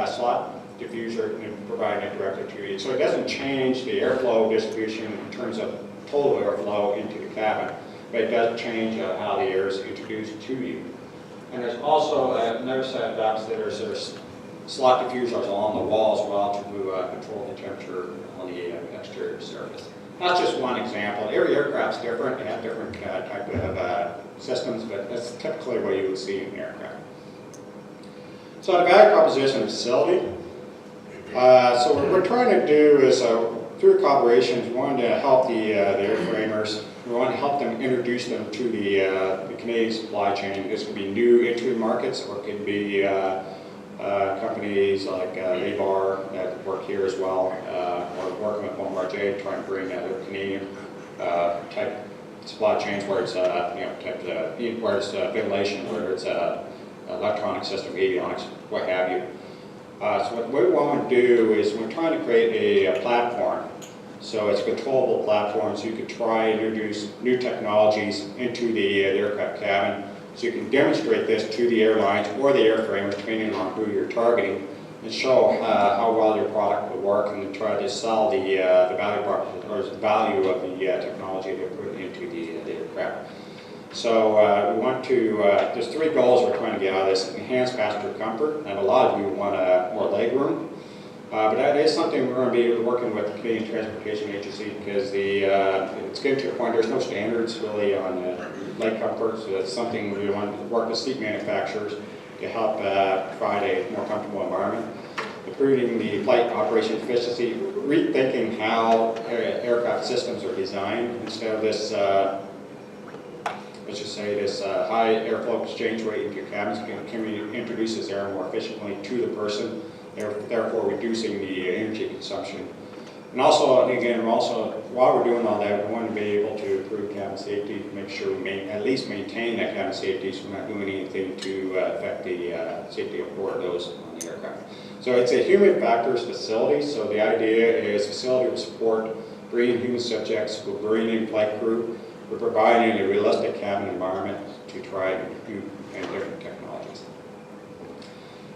slot diffuser and providing it directly to you. So it doesn't change the airflow distribution in terms of total airflow into the cabin, but it does change how the air is introduced to you. And there's also another set of ducts that are sort of slot diffusers along the wall as well to control the temperature on the exterior surface. That's just one example. Every aircraft's different. They have different type of systems, but that's typically what you would see in an aircraft. So the value proposition of facility. So what we're trying to do is, through collaborations, we want to help the airframers. We want to help them introduce them to the Canadian supply chain. This could be new entry markets, or it could be companies like Abar that work here as well, or working with Bombardier to try and bring Canadian type supply chains where it's where it's ventilation, where it's electronic system, avionics, what have you. So what we want to do is we're trying to create a platform. So it's a controllable platform, so you can try and introduce new technologies into the aircraft cabin. So you can demonstrate this to the airlines or the airframers, depending on who you're targeting, and show how well your product will work, and then try to sell the value of the technology they're putting into the aircraft. So we want to, there's 3 goals we're trying to get out of this. Enhance passenger comfort, and a lot of you want more leg room. But that is something we're going to be working with the Canadian Transportation Agency, because it's getting to a point there's no standards really on light comfort, so that's something we want to work with seat manufacturers to help provide a more comfortable environment. Improving the flight operation efficiency, rethinking how aircraft systems are designed instead of this, let's just say this high airflow exchange rate into your cabins can introduces air more efficiently to the person, therefore reducing the energy consumption. And also, again, while we're doing all that, we want to be able to improve cabin safety, make sure we at least maintain that cabin safety, so we're not doing anything to affect the safety of those on the aircraft. So it's a human factors facility, so the idea is facility will support bringing human subjects, will bring in flight crew, we're providing a realistic cabin environment to try new and different technologies.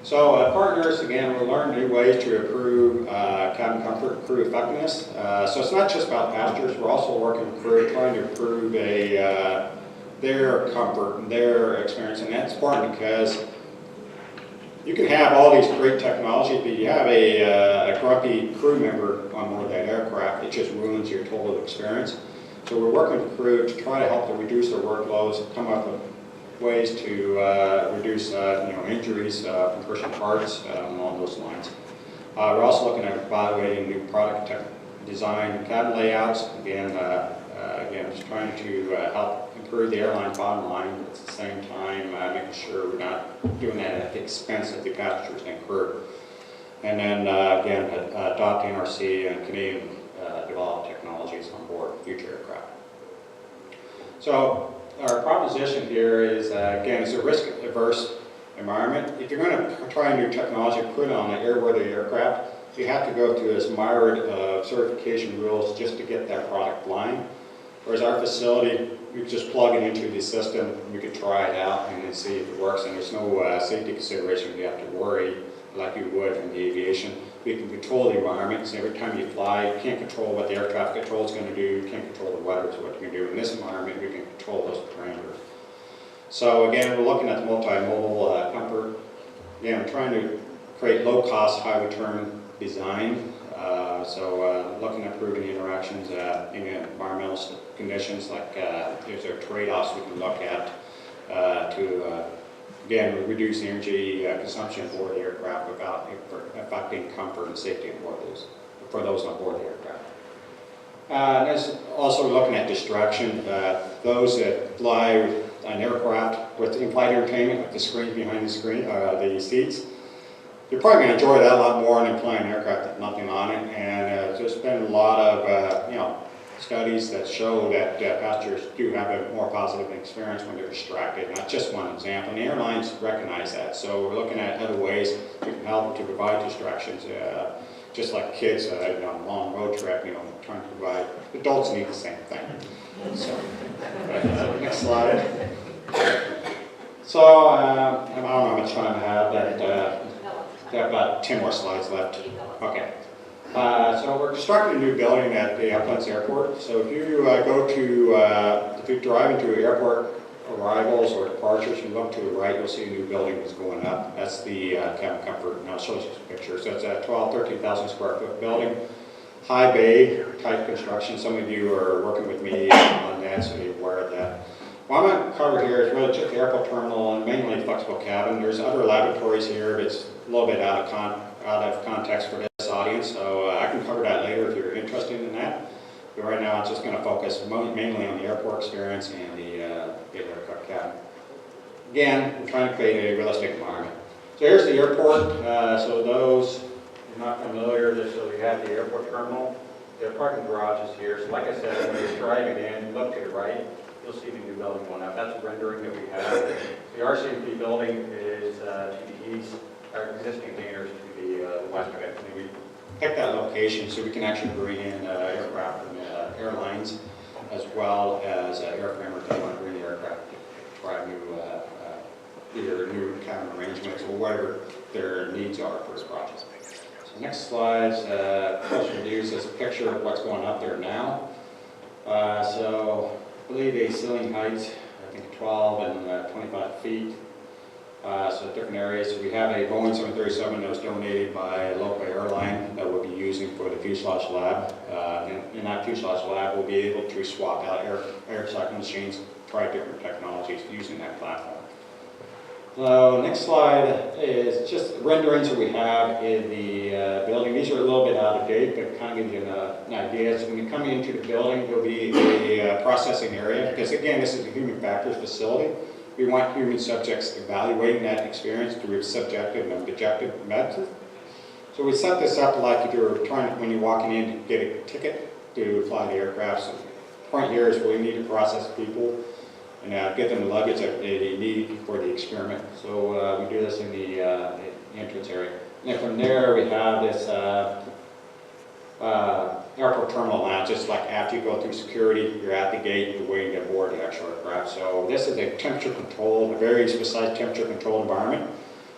So partners, again, we'll learn new ways to improve cabin comfort, crew effectiveness. So it's not just about passengers, we're also working with crew, trying to improve their comfort and their experience, and that's important because you can have all these great technologies, but you have a grumpy crew member on board that aircraft, it just ruins your total experience. So we're working with crew to try to help them reduce their workloads, come up with ways to reduce injuries from pushing parts along those lines. We're also looking at evaluating new product design, cabin layouts. Again, just trying to help improve the airline's bottom line, but at the same time making sure we're not doing that at the expense of the passengers and crew. And then again, adopting NRC and Canadian developed technologies on board future aircraft. So our proposition here is, again, it's a risk-averse environment. If you're going to try new technology, put it on an airworthy aircraft, you have to go through this myriad of certification rules just to get that product flying. Whereas our facility, we just plug it into the system, we could try it out and then see if it works, and there's no safety consideration you have to worry like you would in the aviation. We can control the environment, so every time you fly, you can't control what the air traffic control is going to do, you can't control the weather, so what you can do in this environment, we can control those parameters. So again, we're looking at the multimodal comfort. Again, we're trying to create low-cost, high-return design. Looking at improving interactions in environmental conditions, like there's a trade-offs we can look at again, reduce energy consumption aboard the aircraft without affecting comfort and safety aboard for those on board the aircraft. There's also looking at distraction. Those that fly an aircraft with in-flight entertainment, like the screen behind the seats, you're probably going to enjoy that a lot more than flying an aircraft with nothing on it. And there's been a lot of studies that show that passengers do have a more positive experience when they're distracted. Not just one example, and the airlines recognize that. So we're looking at other ways we can help to provide distractions, just like kids on a long road trip, trying to provide. Adults need the same thing. So, next slide. So I don't know how much time I have, but I have about 10 more slides left. Okay. So we're constructing a new building at the Uplands Airport. So if you if you drive into airport arrivals or departures, you look to the right, you'll see a new building is going up. That's the cabin comfort, and I'll show you some pictures. So it's a 13,000 square foot building, high bay type construction. Some of you are working with me on that, so you're aware of that. What I'm going to cover here is really just the airport terminal and mainly flexible cabin. There's other laboratories here, but it's a little bit out of context for this audience, so I can cover that later if you're interested in that. But right now, I'm just going to focus mainly on the airport experience and the aircraft cabin. Again, we're trying to create a realistic environment. So here's the airport. So those who are not familiar, so we have the airport terminal. The parking garage is here. So like I said, when you're driving in, look to the right, you'll see the new building going up. That's a rendering that we have. The RCMP building is to the east. Our existing containers to the west of it. And we picked that location so we can actually bring in aircraft from airlines as well as airframers that want to bring the aircraft to try either new cabin arrangements or whatever their needs are for this project. So next slide, closer views is a picture of what's going up there now. So I believe the ceiling heights, I think 12 and 25 feet. So different areas. We have a Boeing 737 that was donated by a local airline that we'll be using for the fuselage lab. In that fuselage lab, we'll be able to swap out air cycle machines, try different technologies using that platform. Next slide is just renderings that we have in the building. These are a little bit out of date, but kind of give you an idea. So when you come into the building, there'll be a processing area, because again, this is a human factors facility. We want human subjects evaluating that experience through subjective and objective methods. So we set this up like if you're trying, when you're walking in to get a ticket to fly the aircraft. So the point here is we need to process people and get them the luggage that they need for the experiment. So we do this in the entrance area. And then from there we have this airport terminal lounge, just like after you go through security, you're at the gate, you're waiting to board the actual aircraft. So this is a temperature controlled, a very precise temperature controlled environment,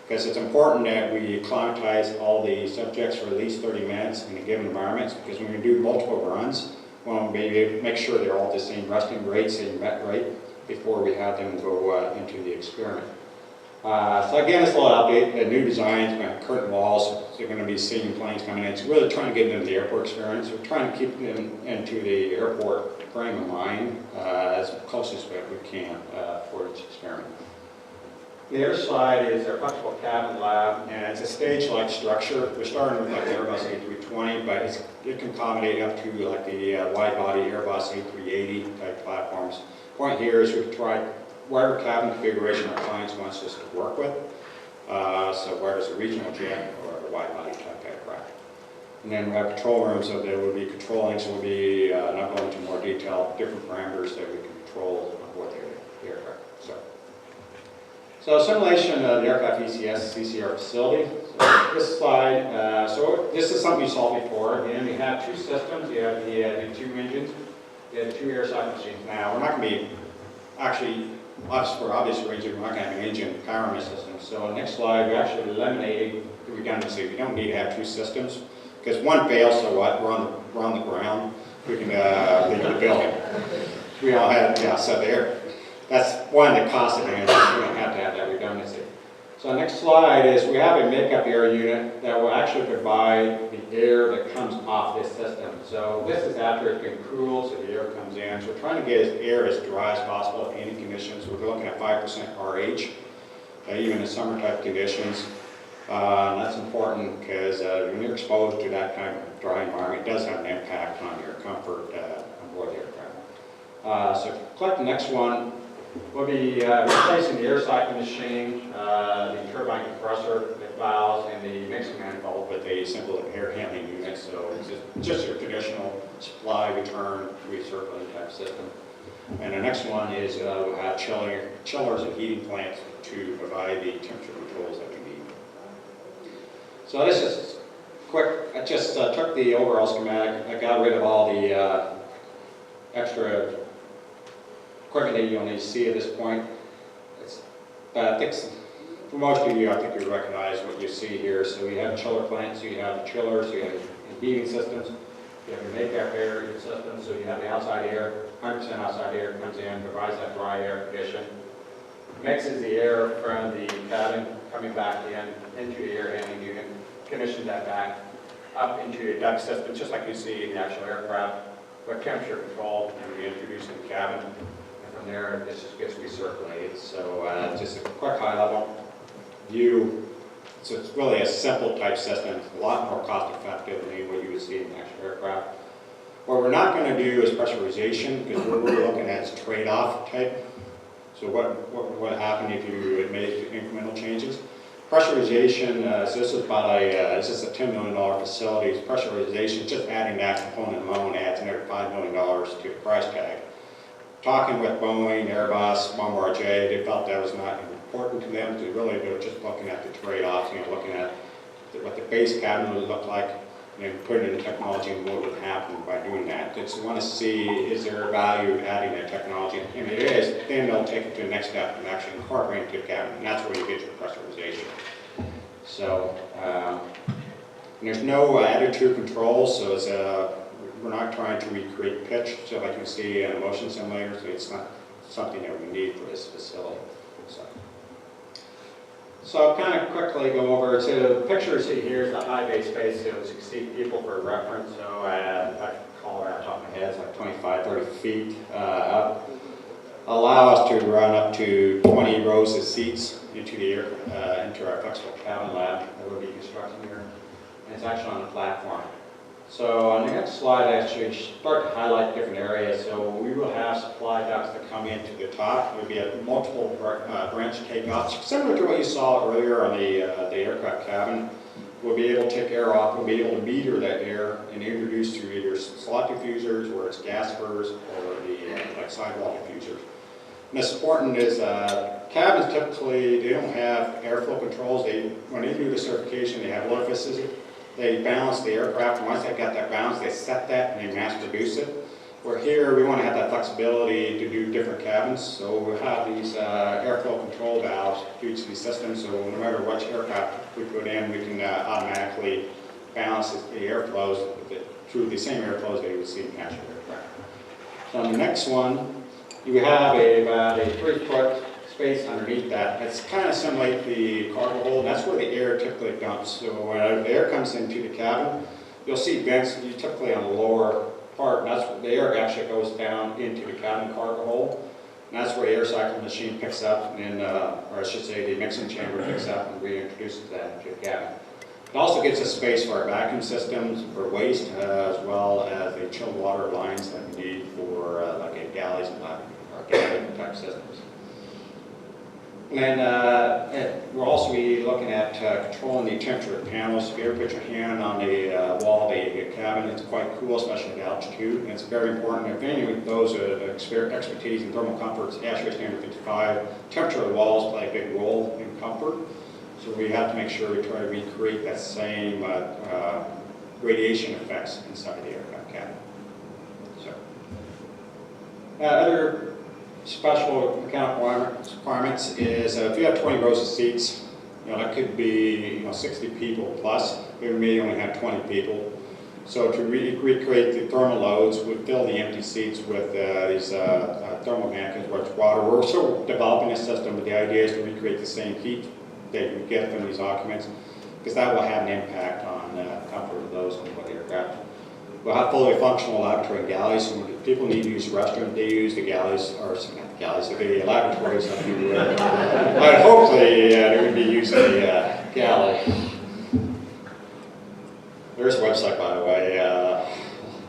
because it's important that we acclimatize all the subjects for at least 30 minutes in a given environment, because when we do multiple runs, we want to make sure they're all the same resting rate, same met rate, before we have them go into the experiment. So again, it's a little update, the new designs, curtain walls, so you're going to be seeing planes coming in. So really trying to get them into the airport experience. We're trying to keep them into the airport frame of mind as close as we can for each experiment. The other slide is our flexible cabin lab, and it's a stage-like structure. We're starting with like the Airbus A320, but it can accommodate up to like the wide-body Airbus A380 type platforms. Point here is we've tried whatever cabin configuration our clients wants us to work with. So whether it's a regional jet or a wide-body type aircraft. And then we have control rooms, so there will be controlling, so we'll be not going into more detail, different parameters that we can control with the aircraft. So simulation of the aircraft ECS CCR facility. So this slide, so this is something you saw before. Again, we have two systems. You have the two engines. You have two air cycle machines. Now, we're not going to be, actually, for obvious reasons, we're not going to have an engine power system. So next slide, we actually eliminated the redundancy. We don't need to have two systems, because one fails, so what? We're on the ground. We can leave the building. We all have, yeah, so there. That's one of the cost advantages. We don't have to have that redundancy. So next slide is we have a makeup air unit that will actually provide the air that comes off this system. So this is after it's been cooled, so the air comes in. So we're trying to get air as dry as possible in any conditions. We're looking at 5% RH, even in summer type conditions. That's important because when you're exposed to that kind of dry environment, it does have an impact on your comfort on board the aircraft. So if you click the next one, we'll be replacing the air cycle machine, the turbine compressor, the valves, and the mixing manifold with a simple air handling unit. So it's just your traditional supply, return, recirculating type system. And the next one is we'll have chillers and heating plants to provide the temperature controls that we need. So this is quick. I just took the overall schematic. I got rid of all the extra equipment that you only see at this point. But I think for most of you, I think you recognize what you see here. So we have chiller plants, so you have chillers, so you have heating systems, you have your makeup air system, so you have the outside air, 100% outside air comes in, provides that dry air condition, mixes the air from the cabin coming back into the air handling unit, conditions that back up into a duct system, just like you see in the actual aircraft, with temperature control, and we introduce in the cabin. From there, this just gets recirculated. So just a quick high-level view. So it's really a simple type system, a lot more cost-effective than what you would see in an actual aircraft. What we're not going to do is pressurization, because what we're looking at is trade-off type. So what would happen if you had made incremental changes? Pressurization, so this is about this is a $10 million facility. Pressurization, just adding that component alone adds another $5 million to the price tag. Talking with Boeing, Airbus, Bombardier, they felt that was not important to them. They were just looking at the trade-offs, looking at what the base cabin would look like, and putting in the technology and what would happen by doing that. They just want to see, is there value adding that technology? And if it is, then they'll take it to the next step and actually incorporate it into the cabin, and that's where you get your pressurization. So there's no attitude control, so it's we're not trying to recreate pitch, so like you can see in a motion simulator, so it's not something that we need for this facility. So, So I'll kind of quickly go over, so the picture you see here is the high bay space, so as you can see people for reference, so I call it off the top of my head, it's like 25, 30 feet up. Allow us to run up to 20 rows of seats into the air, into our flexible cabin lab that we'll be constructing here. And it's actually on the platform. So on the next slide, I actually start to highlight different areas. So we will have supply ducts that come into the top. There'll be a multiple branch takeoffs, similar to what you saw earlier on the aircraft cabin. We'll be able to take air off. We'll be able to meter that air and introduce through either slot diffusers, where it's gas furs, or the like sidewall diffusers. And what's important is cabins typically, they don't have airflow controls. When they do the certification, they have orifices. They balance the aircraft, and once they've got that balance, they set that and they mass produce it. Where here, we want to have that flexibility to do different cabins, so we'll have these airflow control valves due to these systems, so no matter which aircraft we put in, we can automatically balance the airflows through the same airflows that you would see in natural aircraft. So on the next one, you have about a 3-foot space underneath that. It's kind of simulate the cargo hold. That's where the air typically dumps. So when the air comes into the cabin, you'll see vents typically on the lower part. And that's where the air actually goes down into the cabin cargo hold. And that's where the air cycle machine picks up, and or I should say the mixing chamber picks up and reintroduces that into the cabin. It also gives us space for our vacuum systems, for waste, as well as the chilled water lines that we need for like galleys and galley type systems. And we'll also be looking at controlling the temperature of panels. If you ever put your hand on the wall of the cabin, it's quite cool, especially at altitude. And it's very important. If any of those expertise in thermal comfort, ASHRAE standard 55, temperature of the walls play a big role in comfort. So we have to make sure we try to recreate that same radiation effects inside the aircraft cabin. So, other special mechanical requirements is if you have 20 rows of seats, that could be 60 people plus. We may only have 20 people. So to recreate the thermal loads, we fill the empty seats with these thermal mannequins where it's water. We're still developing a system, but the idea is to recreate the same heat that you get from these occupants, because that will have an impact on the comfort of those on the aircraft. We'll have fully functional laboratory galleys. So when people need to use the restroom, they use the galleys, or not the galleys, the laboratories. But hopefully they're going to be using the galley. There's a website, by the way,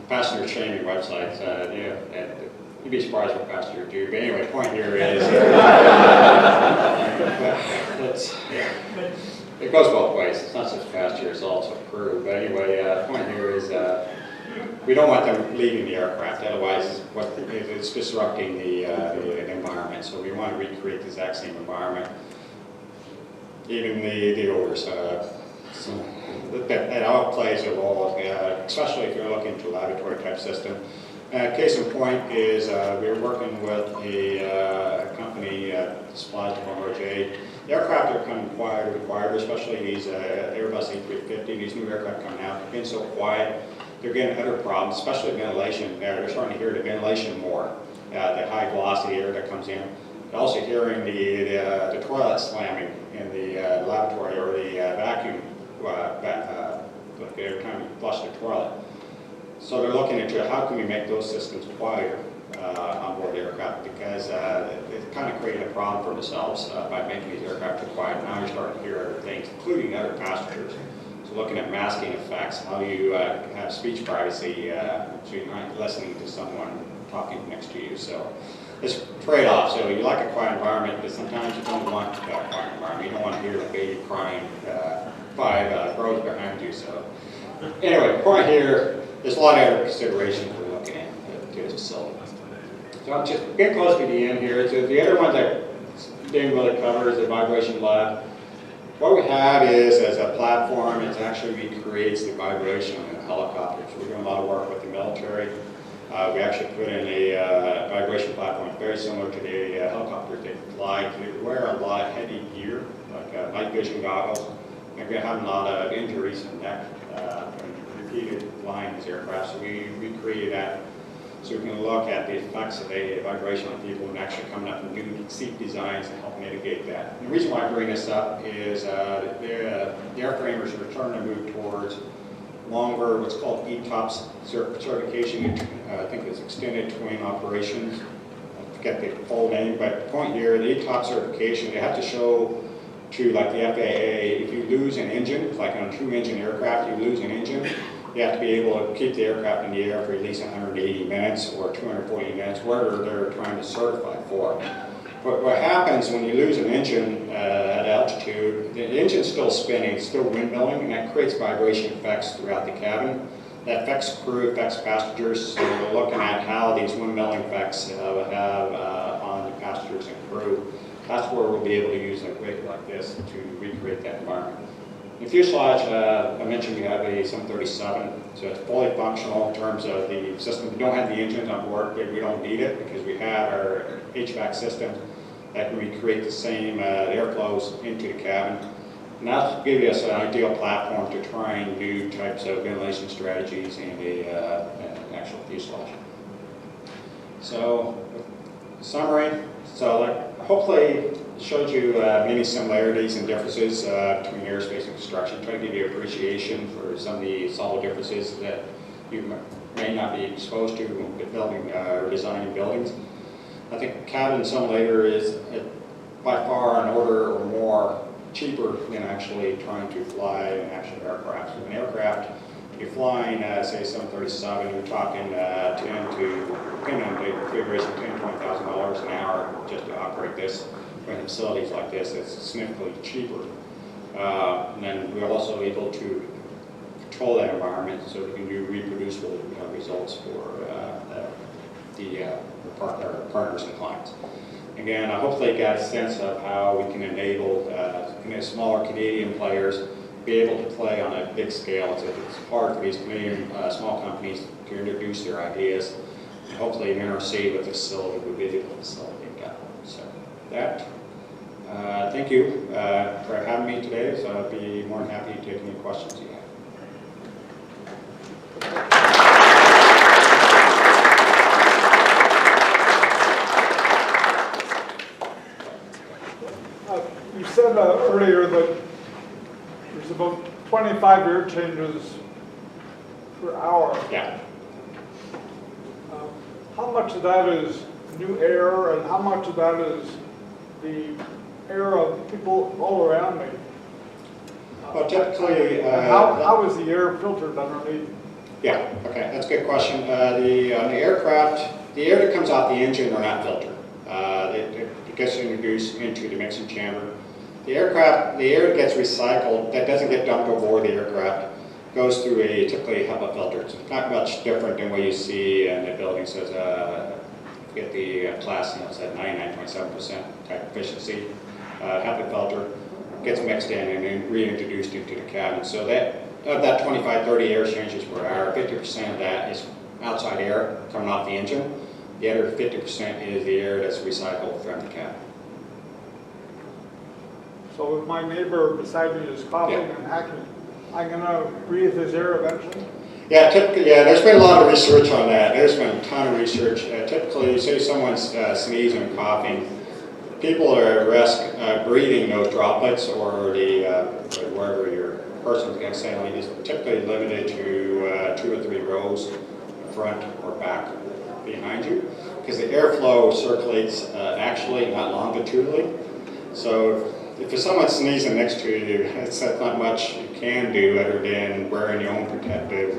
passenger shaming website. You'd be surprised what passengers do. But anyway, the point here is it goes both ways. It's not just passenger, it's also crew. But anyway, the point here is we don't want them leaving the aircraft. Otherwise, it's disrupting the environment. So we want to recreate the exact same environment. Even the odors. That all plays a role, especially if you're looking to a laboratory type system. Case in point is we're working with a company that supplies to RJ. The aircraft are becoming quieter, especially these Airbus A350, these new aircraft coming out. They've been so quiet, they're getting other problems, especially ventilation. They're starting to hear the ventilation more, the high velocity air that comes in. They're also hearing the toilet slamming in the laboratory, or the vacuum, every time you flush the toilet. So they're looking into how can we make those systems quieter on board the aircraft, because they've kind of created a problem for themselves by making these aircraft too quiet. Now you're starting to hear other things, including other passengers. So looking at masking effects, how you have speech privacy, so you're not listening to someone talking next to you. So it's a trade-off. So you like a quiet environment, but sometimes you don't want a quiet environment. You don't want to hear the baby crying 5 rows behind you. So anyway, the point here, there's a lot of other considerations we're looking at to this facility. So I'm just getting close to the end here. So the other ones I didn't really cover is the vibration lab. What we have is, as a platform, it actually recreates the vibration in a helicopter. So we're doing a lot of work with the military. We actually put in a vibration platform very similar to the helicopters they fly. They wear a lot of heavy gear, like night vision goggles. And we're having a lot of injuries in neck from repeated flying these aircraft. So we recreated that so we can look at the effects of the vibration on people and actually coming up with new seat designs to help mitigate that. And the reason why I bring this up is the airframers are starting to move towards longer, what's called ETOPS certification. I think it's extended twin operations. I forget the full name, but the point here, the ETOPS certification, they have to show to, like the FAA, if you lose an engine, like on a two-engine aircraft, you lose an engine, you have to be able to keep the aircraft in the air for at least 180 minutes or 240 minutes, whatever they're trying to certify for. But what happens when you lose an engine at altitude, the engine's still spinning, it's still windmilling, and that creates vibration effects throughout the cabin. That affects crew, affects passengers, so we're looking at how these windmilling effects have on the passengers and crew. That's where we'll be able to use a rig like this to recreate that environment. In fuselage, I mentioned we have a 737, so it's fully functional in terms of the system. We don't have the engines on board, but we don't need it because we have our HVAC system that can recreate the same airflows into the cabin. And that'll give us an ideal platform to try new types of ventilation strategies in an actual fuselage. So, summary. So, hopefully, it showed you many similarities and differences between aerospace and construction. Try to give you appreciation for some of the subtle differences that you may not be exposed to with building or designing buildings. I think cabin simulator is by far an order or more cheaper than actually trying to fly an actual aircraft. So an aircraft, you're flying, say, 737, you're talking depending on the configuration, $10,000 to $20,000 an hour just to operate this. In facilities like this, it's significantly cheaper. And then we're also able to control that environment so we can do reproducible results for our partners and clients. Again, hopefully you got a sense of how we can enable smaller Canadian players be able to play on a big scale. It's hard for these Canadian small companies to introduce their ideas. And hopefully an NRC with the facility will be able to facilitate that. So that. Thank you for having me today. So I'll be more than happy to take any questions you have. You said earlier that there's about 25 air changes per hour. Yeah. How much of that is new air and how much of that is the air of people all around me? Well, typically, how is the air filtered underneath? Yeah, okay, that's a good question. On the aircraft, the air that comes out the engine are not filtered. It gets introduced into the mixing chamber. The air that gets recycled, that doesn't get dumped aboard the aircraft, goes through typically HEPA filter. It's not much different than what you see in the building. Says, get the class, it's at 99.7% type efficiency. HEPA filter gets mixed in and then reintroduced into the cabin. So of that 25-30 air changes per hour, 50% of that is outside air coming off the engine. The other 50% is the air that's recycled from the cabin. So if my neighbor beside me is coughing and hacking, I'm going to breathe his air eventually? Yeah, typically, there's been a lot of research on that. There's been a ton of research. Typically, say someone's sneezing and coughing, people are at risk breathing those droplets or wherever your person's exhaling is typically limited to 2 or 3 rows, front or back behind you, because the airflow circulates actually, not longitudinally. So if someone's sneezing next to you, it's not much you can do other than wearing your own protective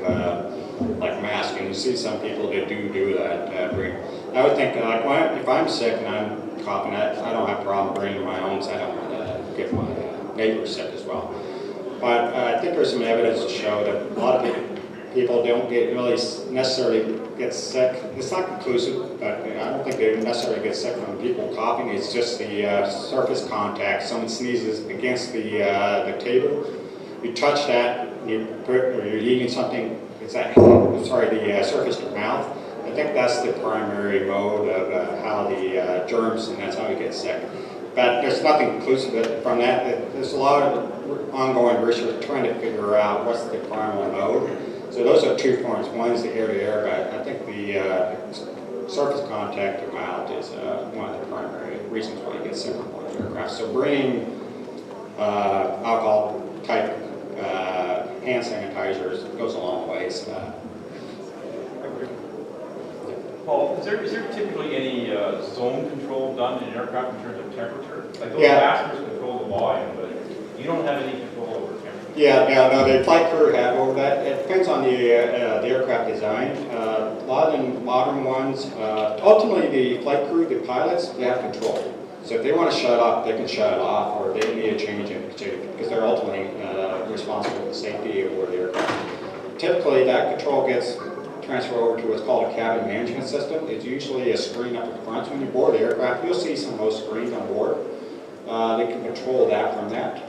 like mask. And you see some people that do that. I would think if I'm sick and I'm coughing, I don't have a problem bringing my own, so I don't want to get my neighbors sick as well. But I think there's some evidence to show that a lot of people don't really necessarily get sick. It's not conclusive, but I don't think they necessarily get sick from people coughing. It's just the surface contact. Someone sneezes against the table. You touch that, or you're eating something. It's the surface of your mouth. I think that's the primary mode of how the germs, and that's how you get sick. But there's nothing conclusive from that. There's a lot of ongoing research trying to figure out what's the primary mode. So those are 2 points. One is the air-to-air, but I think the surface contact to mount is one of the primary reasons why you get similar points aircraft. So bringing alcohol type hand sanitizers goes a long ways. Paul, is there typically any zone control done in an aircraft in terms of temperature? Like those Yeah. masters control the volume, but you don't have any control over temperature. Yeah, no, the flight crew have over that. It depends on the aircraft design. A lot of the modern ones, ultimately the flight crew, the pilots, they have control. So if they want to shut off, they can shut it off, or they need a change in because they're ultimately responsible for the safety of the aircraft. Typically, that control gets transferred over to what's called a cabin management system. It's usually a screen up at the front. So when you board the aircraft, you'll see some of those screens on board. They can control that from that.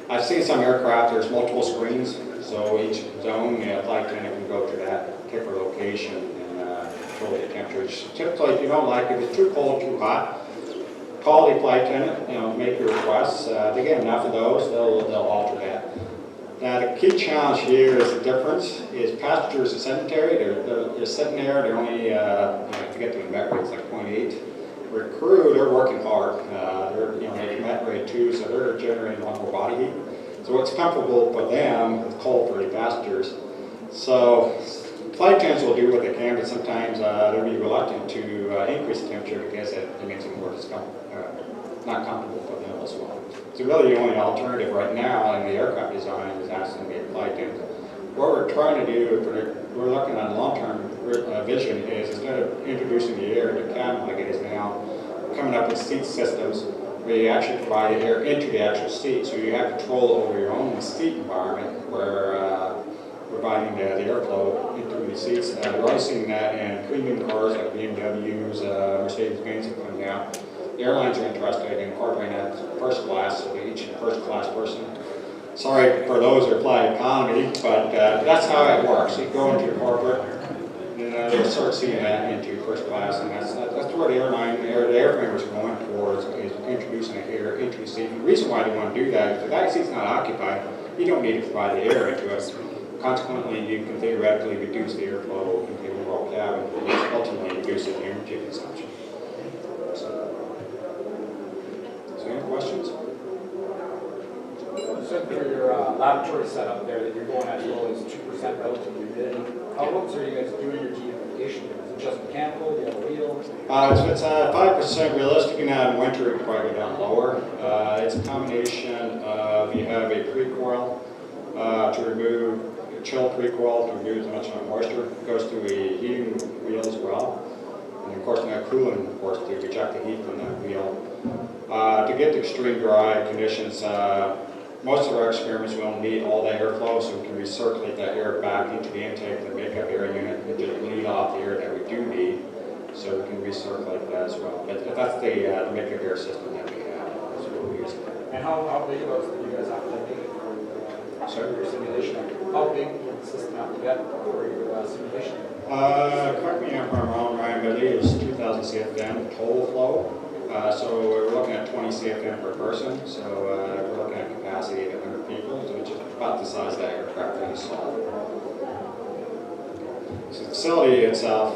I've seen some aircraft, there's multiple screens, so each zone, flight attendant can go to that particular location and control the temperatures. Typically, if you don't like it, if it's too cold, too hot, call the flight attendant, make your requests. They get enough of those, they'll alter that. Now, the key challenge here is the difference is passengers are sedentary, they're sitting there, they're only, to get to the met rate, it's like 0.8. For crew, they're working hard. They're, making met rate too, so they're generating a lot more body heat. So it's comfortable for them, it's cold for the passengers. So flight attendants will do what they can, but sometimes they'll be reluctant to increase the temperature because it makes it more not comfortable for them as well. So really the only alternative right now in the aircraft design is asking the flight attendant. What we're trying to do, we're looking at a long-term vision, is instead of introducing the air in the cabin like it is now, coming up with seat systems where you actually provide the air into the actual seat. So you have control over your own seat environment where providing the airflow into the seats. We're already seeing that in premium cars like BMWs, Mercedes-Benz are coming out. The airlines are interested in incorporating that first class, so each first class person. Sorry for those that fly economy, but that's how it works. You go into corporate, and they'll start seeing that into first class, and that's where the airframers are going towards, is introducing the air into the seat. The reason why they want to do that is if that seat's not occupied, you don't need to provide the air into it. Consequently, you can theoretically reduce the airflow into the overall cabin, which ultimately reduces the energy consumption. So any questions? You said for your laboratory setup there that you're going as low as 2% relative humidity. How else are you guys doing your dehumidification? Is it just mechanical? Do you have a wheel? It's 5% realistic, and now in winter it probably go down lower. It's a combination of you have a pre-coil to remove chill pre-coil to remove as much moisture. It goes through a heating wheel as well, and of course now cooling, of course, to reject the heat from that wheel. To get to extreme dry conditions, most of our experiments will need all that airflow, so we can recirculate that air back into the intake, the makeup air unit, and just bleed off the air that we do need, so we can recirculate that as well. But that's the makeup air system that we have. That's what we use. And how big of those do you guys have to make for your simulation? How big would the system have to get for your simulation? Correct me if I'm wrong, Ryan, but I believe it was 2,000 CFM total flow. So we're looking at 20 CFM per person, so we're looking at capacity of 100 people, which is about the size of that aircraft that you saw. So the facility itself,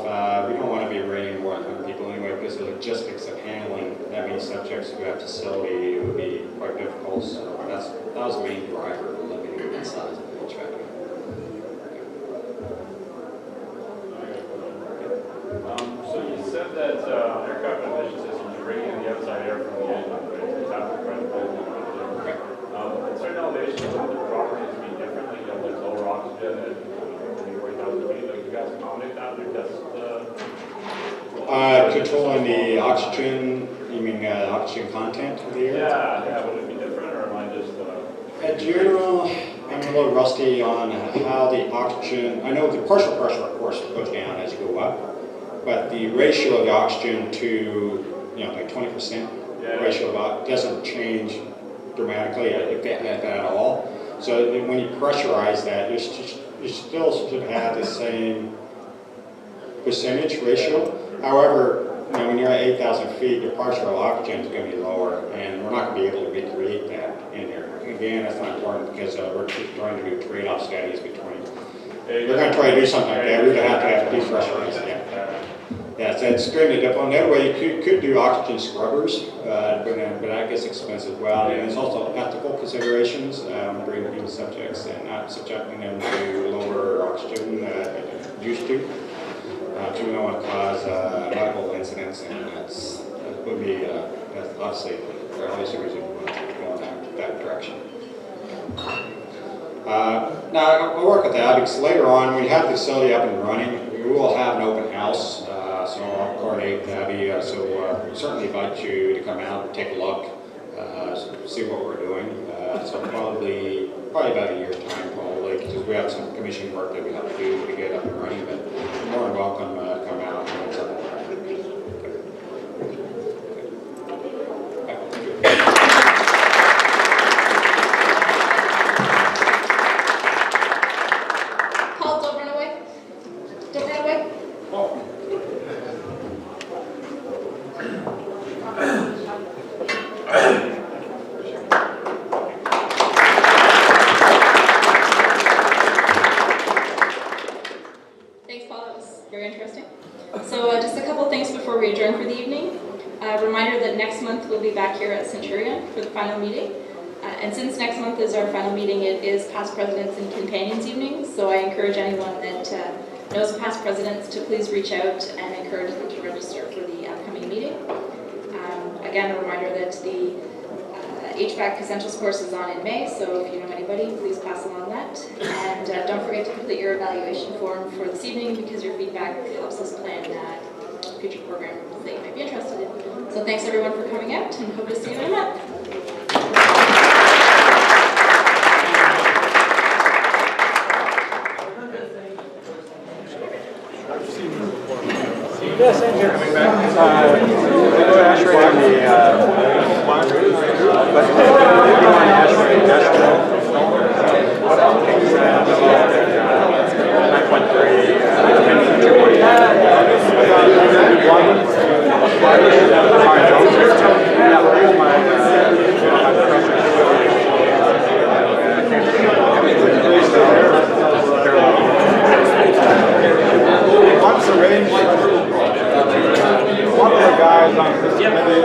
we don't want to be rating more than 100 people anyway, because the logistics of handling that many subjects to that facility would be quite difficult. So that was the main driver for limiting that size of the HVAC. So you said that aircraft ventilation systems are bringing in the outside air from the engine, right? It's happening right at at certain elevations, some of the properties be different, like you have like lower oxygen at 40,000 feet. Like you guys accommodate that in your test? Controlling the oxygen, you mean oxygen content of the air? Yeah, would it be different, or am I just... In general, I'm a little rusty on how the oxygen, I know the partial pressure, of course, goes down as you go up, but the ratio of the oxygen to, like 20% ratio of doesn't change dramatically, if at all. So when you pressurize that, you still should have the same percentage ratio. However, when you're at 8,000 feet, your partial oxygen is going to be lower, and we're not going to be able to recreate that in there. Again, that's not important because we're trying to do trade-off studies between we're going to try to do something like that. We're going to have depressurized, yeah. Yeah, so it's extremely difficult. Another way, you could do oxygen scrubbers, but that gets expensive as well. And there's also ethical considerations, bringing in subjects and not subjecting them to lower oxygen than used to. So we don't want to cause medical incidents, and that would be that's obviously the reason we want to go in that direction. Now, I'll work with the advocates later on. When you have the facility up and running, we will have an open house. So I'll coordinate with Abby. So certainly invite you to come out and take a look, see what we're doing. So probably about a year's time, probably, because we have some commission work that we have to do to get up and running. But you're more than welcome to come out and it's up and running. Paul, don't run away. Don't run away. Thanks, Paul. That was very interesting. So just a couple things before we adjourn for the evening. A reminder that next month we'll be back here at Centurion for the final meeting. And since next month is our final meeting, it is Past Presidents and Companions Evening. So I encourage anyone that knows past presidents to please reach out and encourage them to register for the upcoming meeting. Again, a reminder that the HVAC Essentials course is on in May, so if you know anybody, please pass along that. And don't forget to complete your evaluation form for this evening, because your feedback helps us plan future programs that you might be interested in. So thanks everyone for coming out, and hope to see you in a month. Yeah, same here. Coming back. ASHRAE on the but on ASHRAE national. What else? 9.3. Once arranged, one of the guys on this committee